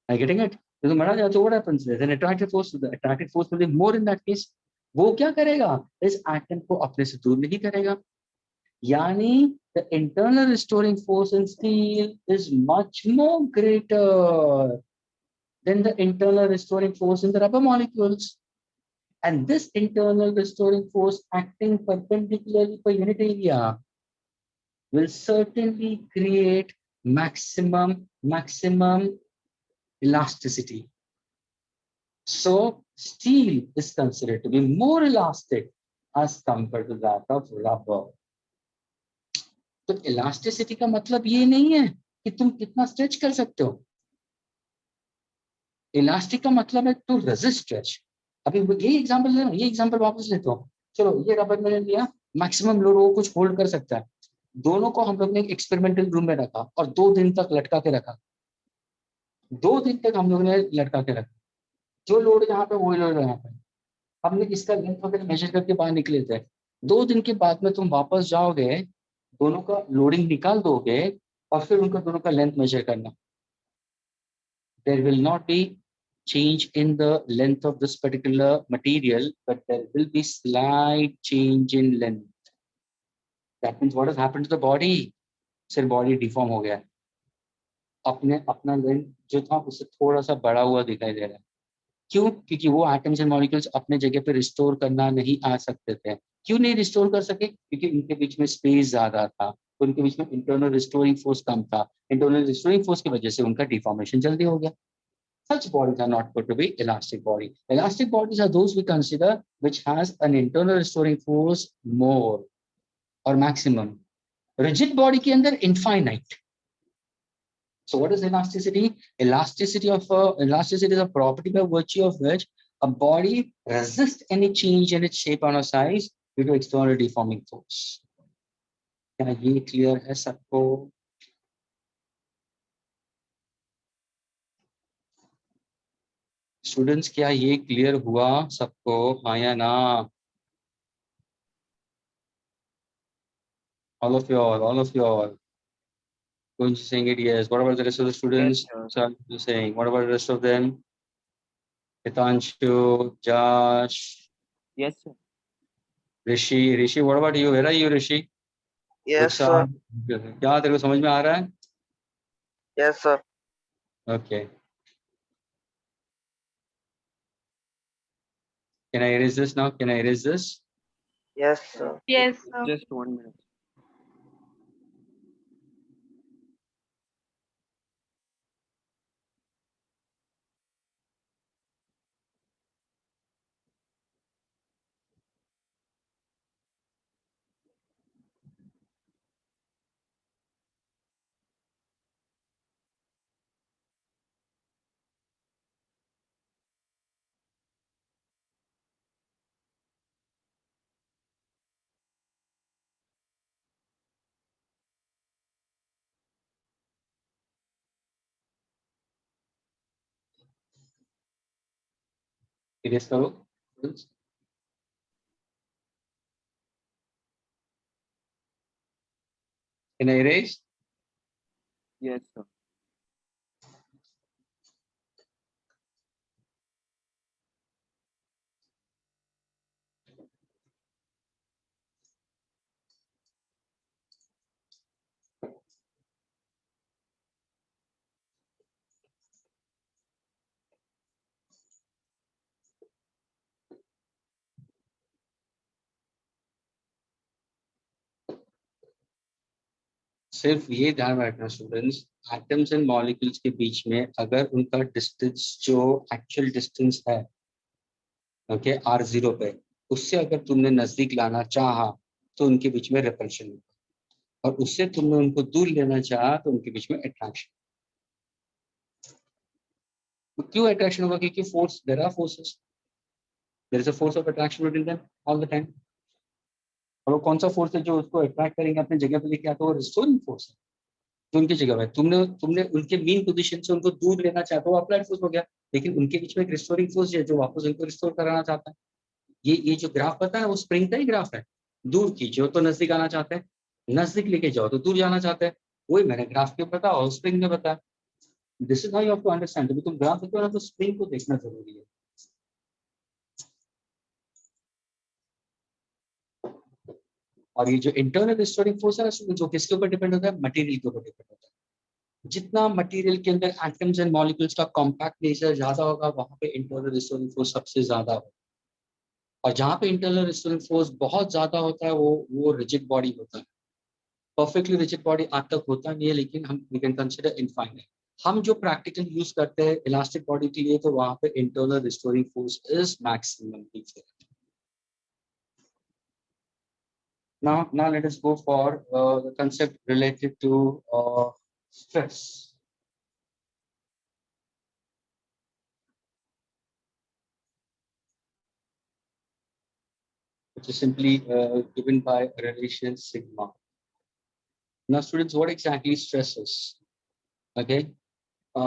आई गेटिंग इट? तो बढ़ा जाए तो what happens? Then attractive force, attractive force will be more in that case. वो क्या करेगा? इस एटम को अपने से दूर नहीं करेगा। यानी the internal restoring force in steel is much more greater than the internal restoring force in the rubber molecules. And this internal restoring force acting perpendicularly per unit area will certainly create maximum elasticity. So steel is considered to be more elastic as compared to that of rubber. तो elasticity का मतलब ये नहीं है कि तुम कितना stretch कर सकते हो। इलास्टिक का मतलब है टू रेजिस्ट स्ट्रेच। अभी ये एग्जांपल ले, ये एग्जांपल वापस लेता हूँ। चलो ये रबर मैंने लिया, मैक्सिमम लोड वो कुछ होल्ड कर सकता है। दोनों को हम लोग ने एक्सपेरिमेंटल रूम में रखा और 2 दिन तक लटका के रखा। 2 दिन तक हम लोग ने लटका के रखा। जो लोड यहाँ पे वही लोड यहाँ पे। हमने इसका लेंथ वगैरह मेजर करके बाहर निकले थे। 2 दिन के बाद में तुम वापस जाओगे, दोनों का लोडिंग निकाल दोगे और फिर उनका दोनों का लेंथ मेजर करना। There will not be change in the length of this particular material, but there will be slight change in length. That means what has happened to the body? सिर्फ body deform हो गया है, अपना length जो था उससे थोड़ा सा बड़ा हुआ दिखाई दे रहा है। क्यों? क्योंकि वो एटम्स एंड मॉलिक्यूल्स अपने जगह पे रिस्टोर करना नहीं आ सकते थे। क्यों नहीं रिस्टोर कर सके? क्योंकि उनके बीच में स्पेस ज्यादा था, तो उनके बीच में इंटरनल रिस्टोरिंग फोर्स कम था। इंटरनल रिस्टोरिंग फोर्स की वजह से उनका डिफॉर्मेशन जल्दी हो गया। Such bodies are not put to be elastic body. Elastic bodies are those we consider which has an internal restoring force more or maximum. Rigid body के अंदर infinite. So what is elasticity? Elasticity is a property by virtue of which a body resists any change in its shape or size due to external deforming force. क्या ये clear है सबको? Students क्या ये clear हुआ सबको, हाँ या ना? all of you all going to saying it yes. What about the rest of the students? sir. So saying, what about the rest of them? Hitanshu, Josh, Yes, sir. Rishi, what about you? Where are you, Rishi? Yes, sir. क्या तेरे को समझ में आ रहा है? Yes, sir. Okay. Can I erase this now? Can I erase this? Yes, sir. Yes, sir. Just 1 minute. Erase करो. Can I erase? Yes, sir. सिर्फ ये ध्यान में रखना स्टूडेंट्स, एटम्स एंड मॉलिक्यूल्स के बीच में अगर उनका डिस्टेंस जो एक्चुअल डिस्टेंस है, ओके, r0 पे, उससे अगर तुमने नजदीक लाना चाहा तो उनके बीच में रिपल्शन होगा, और उससे तुमने उनको दूर लेना चाहा तो उनके बीच में अट्रैक्शन. तो क्यों अट्रैक्शन होगा? क्योंकि force, there are forces, there is a force of attraction between them all the time. और वो कौन सा फोर्स है जो उसको अट्रैक्ट करेंगे अपने जगह पे लेके आता है? वो रिस्टोरिंग फोर्स है जो उनकी जगह है. तुमने तुमने उनके मेन पोजीशन से उनको दूर लेना चाहते हो, अप्लाइड फोर्स हो गया, लेकिन उनके बीच में एक रिस्टोरिंग फोर्स है जो वापस उनको रिस्टोर कराना चाहता है. ये जो ग्राफ पता है वो स्प्रिंग का ही ग्राफ है. दूर खींचो तो नजदीक आना चाहते हैं, नजदीक लेके जाओ तो दूर जाना चाहते हैं. वही मैंने ग्राफ के बताया और स्प्रिंग में बताया. This is how you have to understand. तुम ग्राफ देखो ना तो स्प्रिंग को देखना जरूरी है. और ये जो इंटरनल रिस्टोरिंग फोर्स है ना, जो किसके ऊपर डिपेंड होता है? मटेरियल के ऊपर डिपेंड होता है. जितना मटेरियल के अंदर एटम्स एंड मॉलिक्यूल्स का कॉम्पैक्ट नेचर ज्यादा होगा, वहां पे इंटरनल रिस्टोरिंग फोर्स सबसे ज्यादा होगा. और जहाँ पे इंटरनल रिस्टोरिंग फोर्स बहुत ज्यादा होता है वो रिजिड बॉडी होता है. परफेक्टली रिजिड बॉडी आज तक होता नहीं है, लेकिन हम वी कैन कंसिडर इनफाइनाइट. हम जो प्रैक्टिकल यूज करते हैं इलास्टिक बॉडी के लिए, तो वहां पे internal restoring force is maximum. Now let us go for the concept related to stress. Which is simply given by relation sigma. Now, students, what exactly stress is? Okay,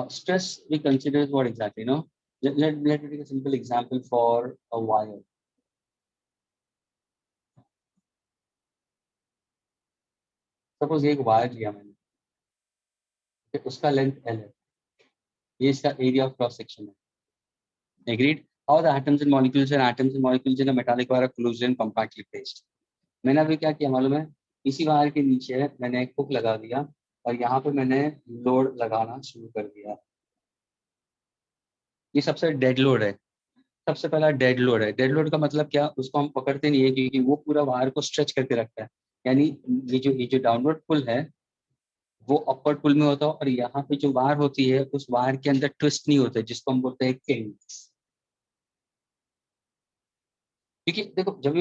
stress we consider what exactly? No, let me take a simple example for a wire. Suppose एक wire लिया मैंने, उसका length L है, ये इसका area of cross section है. Agreed? How the atoms and molecules in a metallic wire are closely and compactly placed. मैंने अभी क्या किया मालूम है? इसी वायर के नीचे मैंने एक हुक लगा दिया और यहाँ पे मैंने लोड लगाना शुरू कर दिया. ये सबसे डेड लोड है. सबसे पहला डेड लोड है. डेड लोड का मतलब क्या? उसको हम पकड़ते नहीं है क्योंकि वो पूरा वायर को स्ट्रेच करके रखता है. यानी ये जो डाउनवर्ड पुल है वो अपवर्ड पुल में होता है, और यहाँ पे जो वायर होती है उस वायर के अंदर ट्विस्ट नहीं होता है, जिसको हम बोलते हैं किंग. क्योंकि देखो जब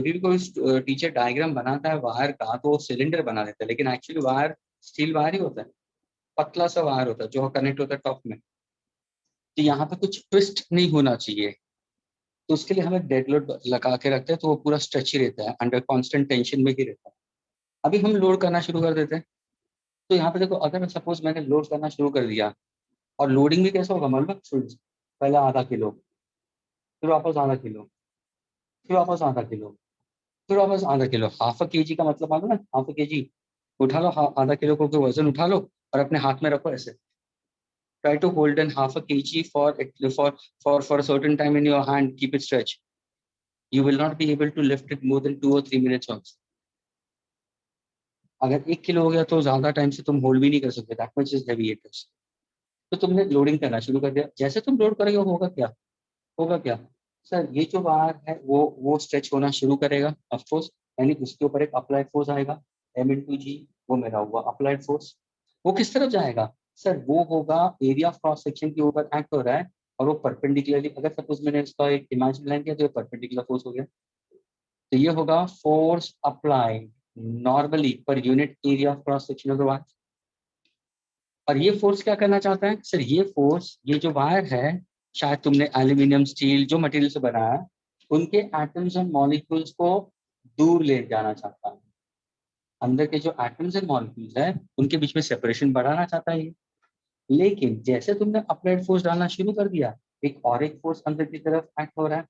भी कोई टीचर डायग्राम बनाता है वायर का तो वो सिलेंडर बना देता है, लेकिन एक्चुअली वायर स्टील वायर ही होता है. पतला सा वायर होता है जो कनेक्ट होता है टॉप में. तो यहाँ पे कुछ ट्विस्ट नहीं होना चाहिए, तो उसके लिए हमें डेड लोड लगा के रखते हैं, तो वो पूरा स्ट्रेच ही रहता है, अंडर कांस्टेंट टेंशन में ही रहता है. अभी हम लोड करना शुरू कर देते हैं. तो यहाँ पे देखो, अगर सपोज मैंने लोड करना शुरू कर दिया, और लोडिंग भी कैसा होगा मालूम है? पहले आधा किलो, फिर वापस आधा किलो, फिर वापस आधा किलो, फिर वापस आधा किलो। हाफ अ केजी का मतलब मालूम है? हाफ अ केजी उठा लो, आधा किलो को वजन उठा लो और अपने हाथ में रखो ऐसे। Try to hold in half a kg for a certain time in your hand. Keep it stretched. You will not be able to lift it more than 2 or 3 minutes also. अगर 1 किलो हो गया तो ज्यादा time से तुम hold भी नहीं कर सकते। That much is heavy it is. तो तुमने लोडिंग करना शुरू कर दिया। जैसे तुम लोड करोगे होगा क्या? होगा क्या सर? ये जो वायर है वो स्ट्रेच होना शुरू करेगा ऑफ कोर्स, यानी उसके ऊपर एक अप्लाइड फोर्स आएगा M×G, वो मेरा हुआ अप्लाइड फोर्स। वो किस तरफ जाएगा सर? वो होगा एरिया ऑफ क्रॉस सेक्शन के ऊपर एक्ट हो रहा है और वो परपेंडिकुलरली, अगर सपोज मैंने इसका एक इमेजिन लाइन किया तो ये परपेंडिकुलर फोर्स हो गया। तो ये होगा फोर्स अप्लाइड नॉर्मली पर unit area of cross section of the wire. और ये फोर्स क्या करना चाहता है सर? ये फोर्स, ये जो वायर है, शायद तुमने एल्यूमिनियम स्टील जो मटेरियल से बनाया है, उनके एटम्स एंड मॉलिक्यूल्स को दूर ले जाना चाहता है। अंदर के जो एटम्स एंड मॉलिक्यूल्स है उनके बीच में सेपरेशन बढ़ाना चाहता है ये। लेकिन जैसे तुमने अप्लाइड फोर्स डालना शुरू कर दिया, एक और एक फोर्स अंदर की तरफ एक्ट हो रहा है।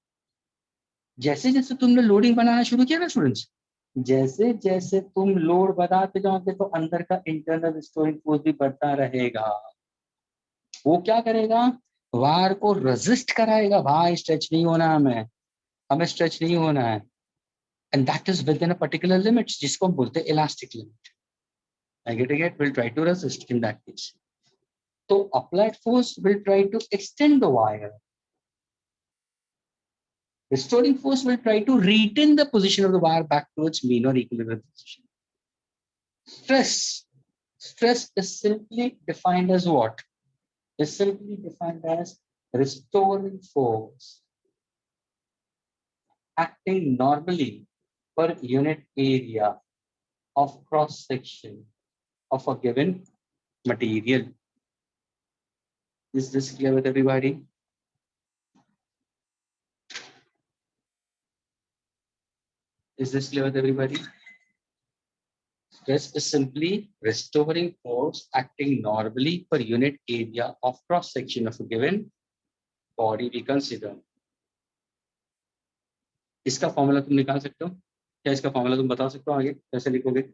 जैसे जैसे तुमने लोडिंग बनाना शुरू किया ना स्टूडेंट्स, जैसे जैसे तुम लोड बढ़ाते जाओगे तो अंदर का इंटरनल स्टोरिंग फोर्स भी बढ़ता रहेगा। वो क्या करेगा? वायर को रेजिस्ट कराएगा, भाई स्ट्रेच नहीं होना है, हमें स्ट्रेच नहीं होना है। And that is with in a particular limit जिसको हम बोलते हैं elastic limit. I get it, will try to resist in that case. So applied force will try to extend the wire. Restoring force will try to retain the position of the wire back to its mean or equilibrium position. Stress is simply defined as what? Is simply defined as restoring force acting normally per unit area of cross section of a given material. Is this clear with everybody? Is this clear with everybody? Stress is simply restoring force acting normally per unit area of cross section of a given body we consider. इसका formula तुम निकाल सकते हो क्या? इसका formula तुम बता सकते हो आगे कैसे लिखोगे?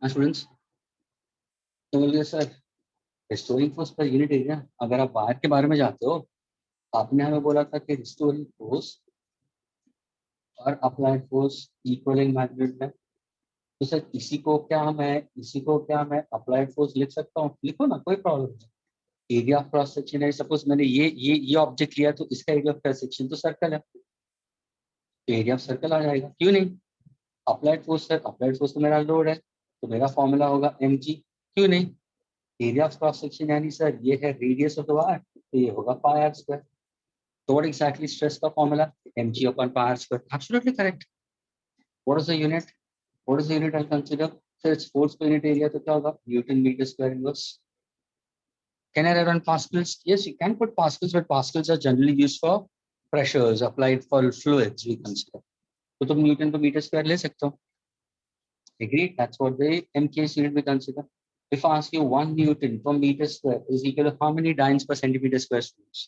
स्टूडेंट्स तो बोलिए sir restoring force per unit area, अगर आप वायर के बारे में जानते हो, आपने हमें बोला था कि रिस्टोरिंग फोर्स और applied force equal in magnitude में। तो सर इसी को क्या मैं अप्लाइड फोर्स लिख सकता हूँ? लिखो ना, कोई प्रॉब्लम नहीं। एरिया ऑफ क्रॉस सेक्शन है, सपोज मैंने ये ऑब्जेक्ट लिया तो इसका एरिया ऑफ क्रॉस सेक्शन तो सर्कल है, तो एरिया ऑफ सर्कल आ जाएगा, क्यों नहीं? Applied force sir, applied force तो मेरा लोड है तो मेरा फॉर्मूला होगा mg, क्यों नहीं? एरिया ऑफ क्रॉस सेक्शन यानी सर ये है रेडियस ऑफ द वायर, तो ये होगा पाई आर स्क्वायर। तो व्हाट एग्जैक्टली स्ट्रेस का formula? mg upon pi r square. Absolutely correct. What is the unit? What is the unit I consider? Sir it's force per unit area, तो क्या होगा? Newton metre square inverse. Can I write on pascals? Yes, you can put pascals, but pascals are generally used for pressures applied for fluids we consider. तो तुम Newton per metre square ले सकते हो। Agreed. That's what the MKS unit we consider. If I ask you 1 Newton per meter square is equal to how many dynes per centimeter square students?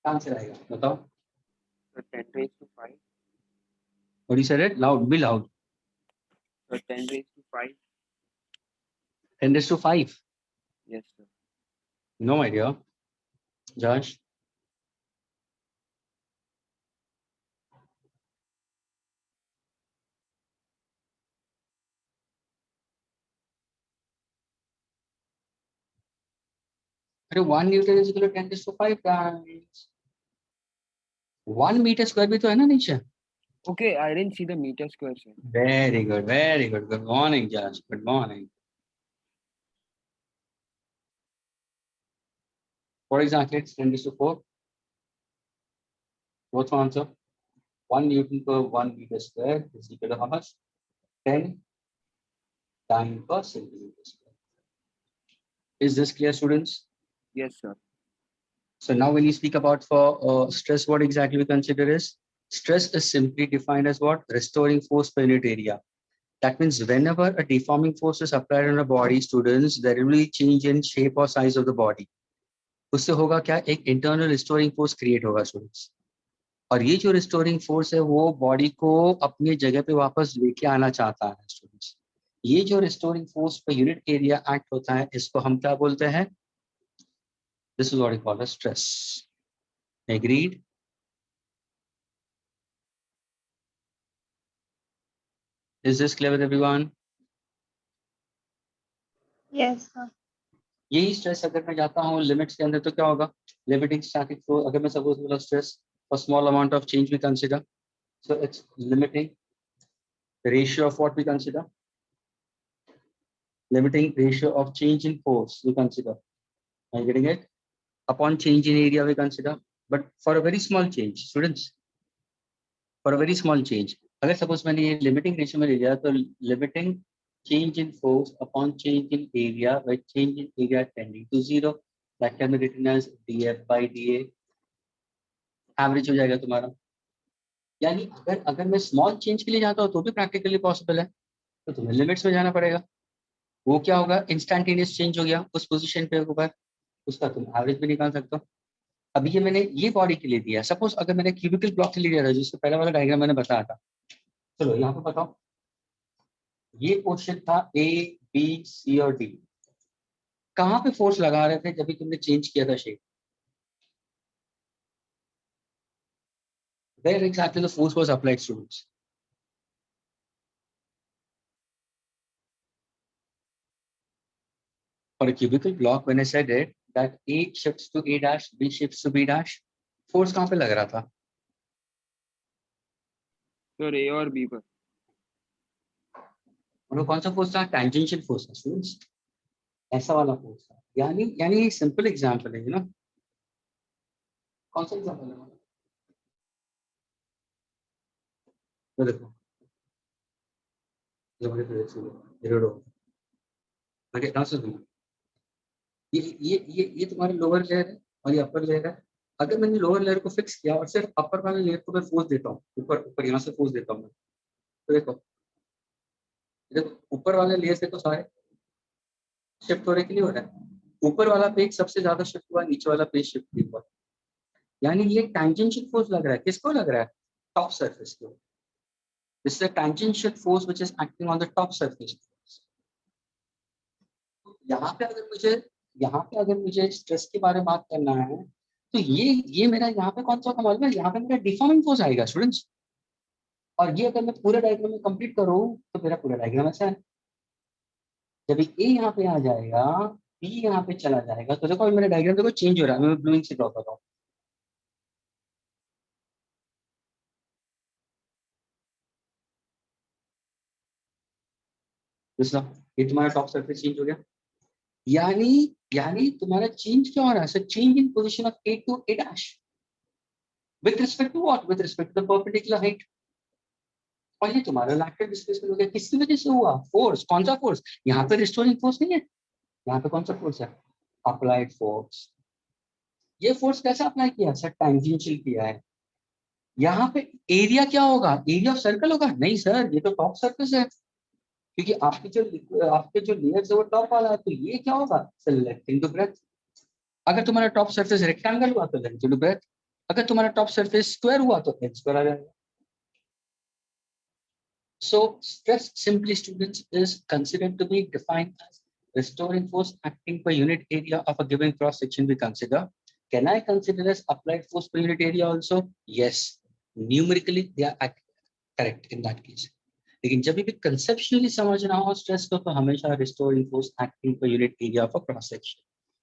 Answer आएगा, बताओ। So 10 raised to 5. What you said it? Loud, be loud. So 10 raised to 5. 10 raised to 5. Yes, sir. No idea. Josh? अरे 1 Newton is equal to 10 raised to 5 dynes. 1 meter square भी तो है ना नीचे? Okay, I didn't see the meter square, sir. Very good, very good. Good morning, Josh. Good morning. What exactly? It's 10 raised to 4. What's the answer? 1 Newton per 1 meter square is equal to how much? 10 dyne per centimeter square. Is this clear, students? Yes, sir. So now when you speak about for stress, what exactly we consider is stress is simply defined as what? Restoring force per unit area. That means whenever a deforming force is applied on a body, students, there will be change in shape or size of the body. उससे होगा क्या? एक internal restoring force create होगा students. और ये जो restoring force है वो बॉडी को अपनी जगह पे वापस लेके आना चाहता है स्टूडेंट्स. ये जो restoring force per unit area act होता है इसको हम क्या बोलते हैं? This is what we call stress. Agreed? Is this clear with everyone? Yes, sir. यही स्ट्रेस अगर मैं जाता हूँ लिमिट्स के अंदर तो क्या होगा? Limiting static flow. अगर मैं सपोज बोला stress for small amount of change we consider, so it's limiting ratio of what we consider? Limiting ratio of change in force we consider. Are you getting it? Upon change in area we consider, but for a very small change, students, for a very small change, अगर suppose मैंने ये limiting ratio में ले लिया तो limiting change in force upon change in area by change in area tending to zero, that can be written as df by da. Average हो जाएगा तुम्हारा. यानी अगर मैं स्मॉल चेंज के लिए जाता हूँ तो भी प्रैक्टिकली पॉसिबल है, तो तुम्हें लिमिट्स में जाना पड़ेगा. वो क्या होगा? इंस्टैंटेनियस चेंज हो गया उस पोजीशन पे ऊपर, उसका तुम एवरेज भी निकाल सकते हो. अभी ये मैंने ये बॉडी के लिए दिया. सपोज अगर मैंने क्यूबिकल ब्लॉक के लिए दिया था जिसका पहला वाला डायग्राम मैंने बताया था. चलो यहाँ पे बताओ, ये क्वेश्चन था ए बी सी और डी. कहाँ पे फोर्स लगा रहे थे जब भी तुमने चेंज किया था shape? Where exactly the force was applied, students? For a cubical block, when I said it that A shifts to A dash, B shifts to B dash, force कहाँ पे लग रहा था? सर ए और बी पर. और वो कौन सा फोर्स था? टैंजेंशियल फोर्स था स्टूडेंट्स. ऐसा वाला फोर्स था. यानी सिंपल एग्जांपल है ना. कौन सा एग्जांपल है? तो देखो ये तुम्हारा लोअर लेयर है और ये अपर लेयर है. अगर मैंने लोअर लेयर को फिक्स किया और सिर्फ अपर वाले लेयर को मैं फोर्स देता हूँ, ऊपर ऊपर यहाँ से फोर्स देता हूँ मैं, तो देखो ऊपर वाले लेयर से तो सारे शिफ्ट होने के लिए हो रहा है. ऊपर वाला पेज सबसे ज्यादा शिफ्ट हुआ, नीचे वाला पेज शिफ्ट नहीं हुआ. यानी ये टैंजेंशियल फोर्स लग रहा है. किसको लग रहा है? टॉप सरफेस को. This is a tangential force which is acting on the top surface. यहाँ पे अगर मुझे स्ट्रेस के बारे में बात करना है तो ये मेरा यहाँ पे कौन सा होगा मालूम है? यहाँ पे मेरा डिफॉर्मिंग फोर्स आएगा स्टूडेंट्स. और ये अगर मैं पूरा डायग्राम में कंप्लीट करूँ तो मेरा पूरा डायग्राम ऐसा है. जब ए यहाँ पे आ जाएगा, बी यहाँ पे चला जाएगा, तो देखो मेरा डायग्राम देखो चेंज हो रहा है. मैं ब्लूइंग से ड्रॉ कर रहा हूँ. ये तुम्हारा टॉप सरफेस चेंज हो गया. यानी तुम्हारा चेंज क्या हो रहा है? Sir change in position of A to A dash with respect to what? With respect to the perpendicular height. और ये तुम्हारा लैटरल डिस्प्लेसमेंट हो गया. किसकी वजह से हुआ? फोर्स. कौन सा फोर्स? यहाँ पे रिस्टोरिंग फोर्स नहीं है. यहाँ पे कौन सा फोर्स है? Applied force. ये फोर्स कैसे अप्लाई किया? सर टैंजेंशियल किया है. यहाँ पे एरिया क्या होगा? एरिया ऑफ सर्कल होगा? नहीं सर, ये तो टॉप सरफेस है, क्योंकि आपके जो लेयर्स है वो टॉप वाला है. तो ये क्या होगा? Sir length into breadth. अगर तुम्हारा टॉप सरफेस रेक्टेंगल हुआ तो लेंथ इनटू ब्रेथ. अगर तुम्हारा टॉप सरफेस स्क्वायर हुआ तो एच स्क्वायर आ जाएगा. So stress simply, students, is considered to be defined as restoring force acting per unit area of a given cross section we consider. Can I consider as applied force per unit area also? Yes, numerically they are correct in that case. लेकिन जब भी conceptually समझना हो stress को तो हमेशा restoring force acting per unit area of a cross section.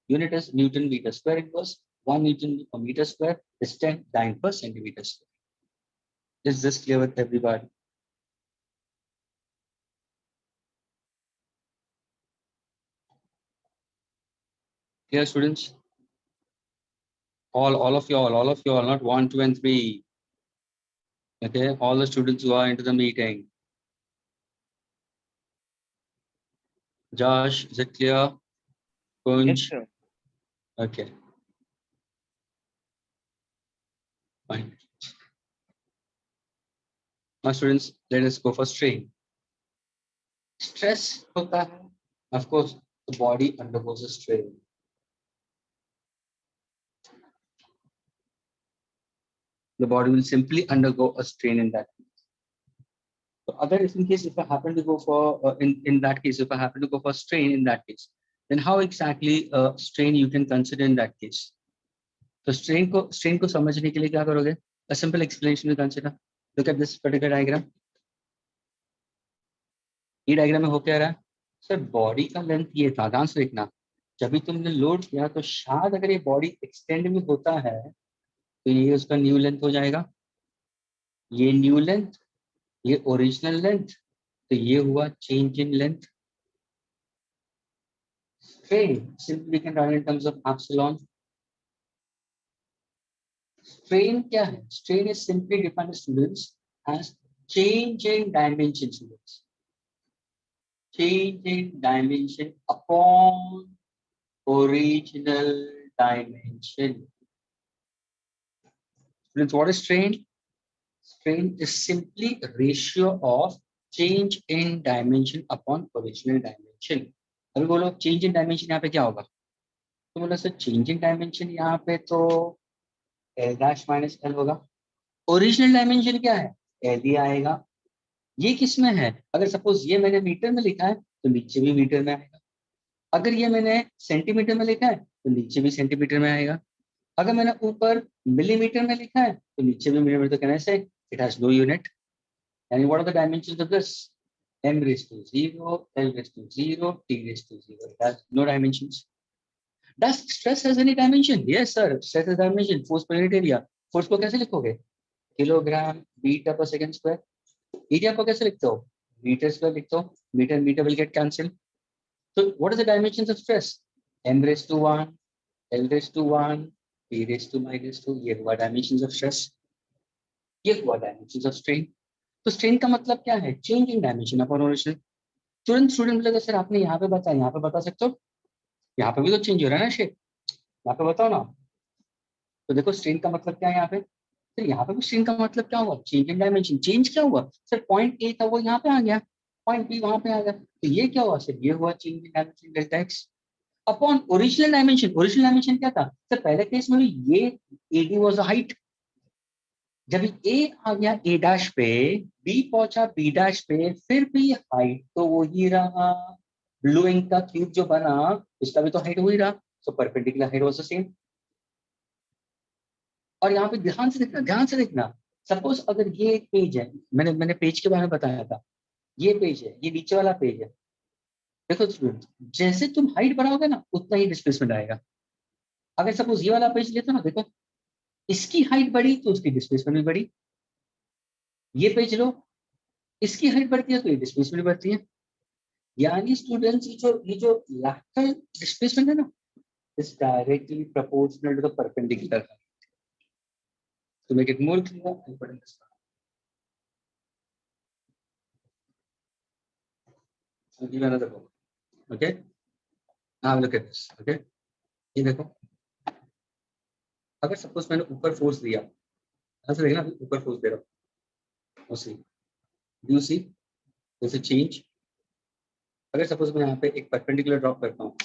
Unit is Newton meter square inverse. 1 Newton per meter square is 10 dyne per centimeter square. Is this clear with everybody? Clear, students? All of you all, not 1, 2, and 3. Okay, all the students who are into the meeting. Josh, is it clear? Kunj? Yes, sir. Okay. Fine. Now students, let us go for strain. Stress होता है, of course the body undergoes a strain. The body will simply undergo a strain in that case. So other in case if I happen to go for in that case if I happen to go for strain in that case, then how exactly strain you can consider in that case? So strain को समझने के लिए क्या करोगे? A simple explanation to consider. Look at this particular diagram. ये diagram में हो क्या रहा है सर? बॉडी का लेंथ ये था, ध्यान से देखना, जब भी तुमने लोड किया तो शायद अगर ये बॉडी एक्सटेंड भी होता है तो ये उसका न्यू लेंथ हो जाएगा, ये न्यू लेंथ, ये ओरिजिनल लेंथ, तो ये हुआ change in length. Strain simply can write in terms of epsilon. Strain क्या है? Strain is simply defined students as change in dimension. Students, change in dimension upon original dimension. Students, what is strain? Strain is simply a ratio of change in dimension upon original dimension. अभी बोलो change in dimension यहाँ पे क्या होगा? तो बोला sir change in dimension यहाँ पे तो L dash minus L होगा. Original dimension क्या है? L ही आएगा. ये किस में है? अगर सपोज ये मैंने मीटर में लिखा है तो नीचे भी मीटर में आएगा. अगर ये मैंने सेंटीमीटर में लिखा है तो नीचे भी सेंटीमीटर में आएगा. अगर मैंने ऊपर मिलीमीटर में लिखा है तो नीचे भी मिलीमीटर. तो कहना है it has no unit. And what are the dimensions of this? m raised to 0, l raised to 0, t raised to 0. It has no dimensions. Does stress has any dimension? Yes sir, stress has dimension. Force per unit area. Force को कैसे लिखोगे? Kilogram metre per second square. Area को कैसे लिखते हो? Metre square लिखते हो. Metre metre will get cancel. So what is the dimensions of stress? m raised to 1, l raised to 1, p raised to minus 2. ये हुआ dimensions of stress. ये हुआ dimensions of strain. तो strain का मतलब क्या है? Change in dimension upon original. Student बोलेगा सर आपने यहाँ पे बताया, यहाँ पे बता सकते हो? यहाँ पे भी तो चेंज हो रहा है ना शेप. यहाँ पे बताओ ना. तो देखो स्ट्रेन का मतलब क्या है यहाँ पे. तो यहाँ पे भी स्ट्रेन का मतलब क्या हुआ? Change in dimension. चेंज क्या हुआ सर? पॉइंट ए था वो यहाँ पे आ गया, पॉइंट बी वहां पे आ गया. तो ये क्या हुआ सर? ये हुआ change in dimension delta X upon original dimension. Original dimension क्या था सर? पहले केस में भी ये एडी वाज द हाइट. जब ए आ गया ए डैश पे, बी पहुंचा बी डैश पे, फिर भी हाइट तो वही रहा. ब्लू इंक का क्यूब जो बना उसका भी तो हाइट वही रहा. So perpendicular height was the same. और यहाँ पे ध्यान से देखना, ध्यान से देखना. सपोज अगर ये एक पेज है, मैंने पेज के बारे में बताया था. ये पेज है, ये नीचे वाला पेज है. देखो स्टूडेंट, जैसे तुम हाइट बढ़ाओगे ना उतना ही डिस्प्लेसमेंट आएगा. अगर सपोज ये वाला पेज लेते हो ना, देखो इसकी हाइट बढ़ी तो उसकी डिस्प्लेसमेंट भी बढ़ी. ये पेज लो, इसकी हाइट बढ़ती है तो ये डिस्प्लेसमेंट बढ़ती है. यानी स्टूडेंट्स ये जो लैटरल डिस्प्लेसमेंट है ना, is directly proportional to the perpendicular. To make it more clear, I'll put in this one. I'll give you another book. Okay. Now look at this. Okay. ये देखो, अगर सपोज मैंने ऊपर force दिया, ऐसे देखना ऊपर फोर्स दे रहा हूँ, सी यू सी जैसे चेंज. अगर सपोज मैं यहाँ पे एक परपेंडिकुलर ड्रॉप करता हूँ,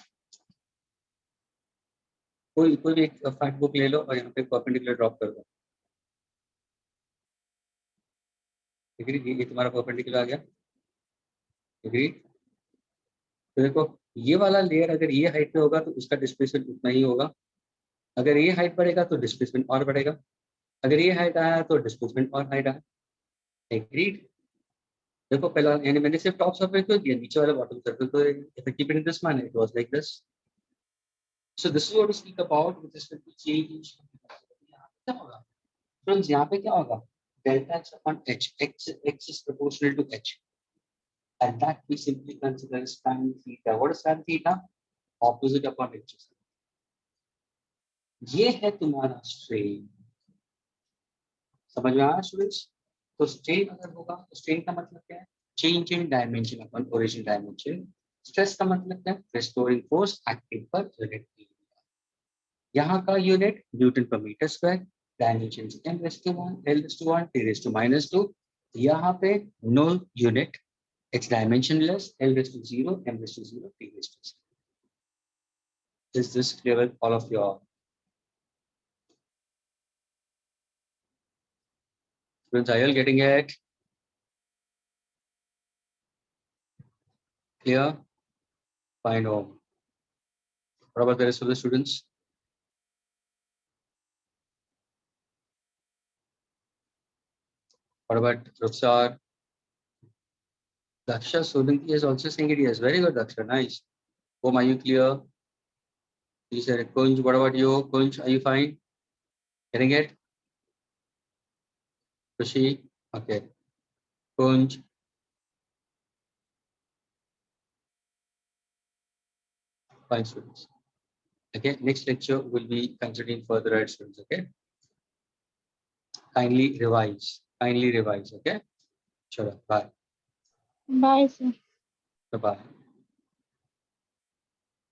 कोई भी एक फैक्ट बुक ले लो और यहाँ पे परपेंडिकुलर ड्रॉप कर दो. ये तुम्हारा परपेंडिकुलर आ गया. एग्री. तो देखो ये वाला लेयर अगर ये हाइट पे होगा तो उसका डिस्प्लेसमेंट उतना ही होगा. अगर ये हाइट बढ़ेगा तो डिस्प्लेसमेंट और बढ़ेगा. अगर ये हाइट आया तो डिस्प्लेसमेंट और हाइट आया. एग्रीड. देखो पहला यानी मैंने सिर्फ टॉप सर्फेस को दिया, नीचे वाला बॉटम सर्फेस को. If I keep it in this manner it was like this. So this is what we speak about with respect to change in. क्या होगा फ्रेंड्स? यहाँ पे क्या होगा? Delta X upon H. X is proportional to H. And that we simply consider as tan theta. What is tan theta? Opposite upon h. ये है तुम्हारा strain. समझ में आया स्टूडेंट्स? तो स्ट्रेन अगर होगा तो स्ट्रेन का मतलब क्या है? Change in dimension upon original dimension. Stress का मतलब क्या है? Restoring force acting per unit area. यहाँ का unit newton per metre square. dimensions m raised to 1, l raised to 1, t raised to -2. यहाँ पे no unit, it's dimensionless, l raised to 0, m raised to 0, t raised to 0. Is this clear with all of your students? Are you all getting it? Clear? Fine. Home. What about the rest of the students? What about Rukhsar? Daksha Solanki is also saying it yes. Very good, Daksha. Nice. Home, are you clear? You said it. Kunj, what about you? Kunj, are you fine? Getting it? Kushi? Okay. Kunj. Fine, students. Okay. Next lecture will be considering further right, students. Okay. Kindly revise. Kindly revise. Okay. Sure. Bye. Bye, sir. Bye-bye.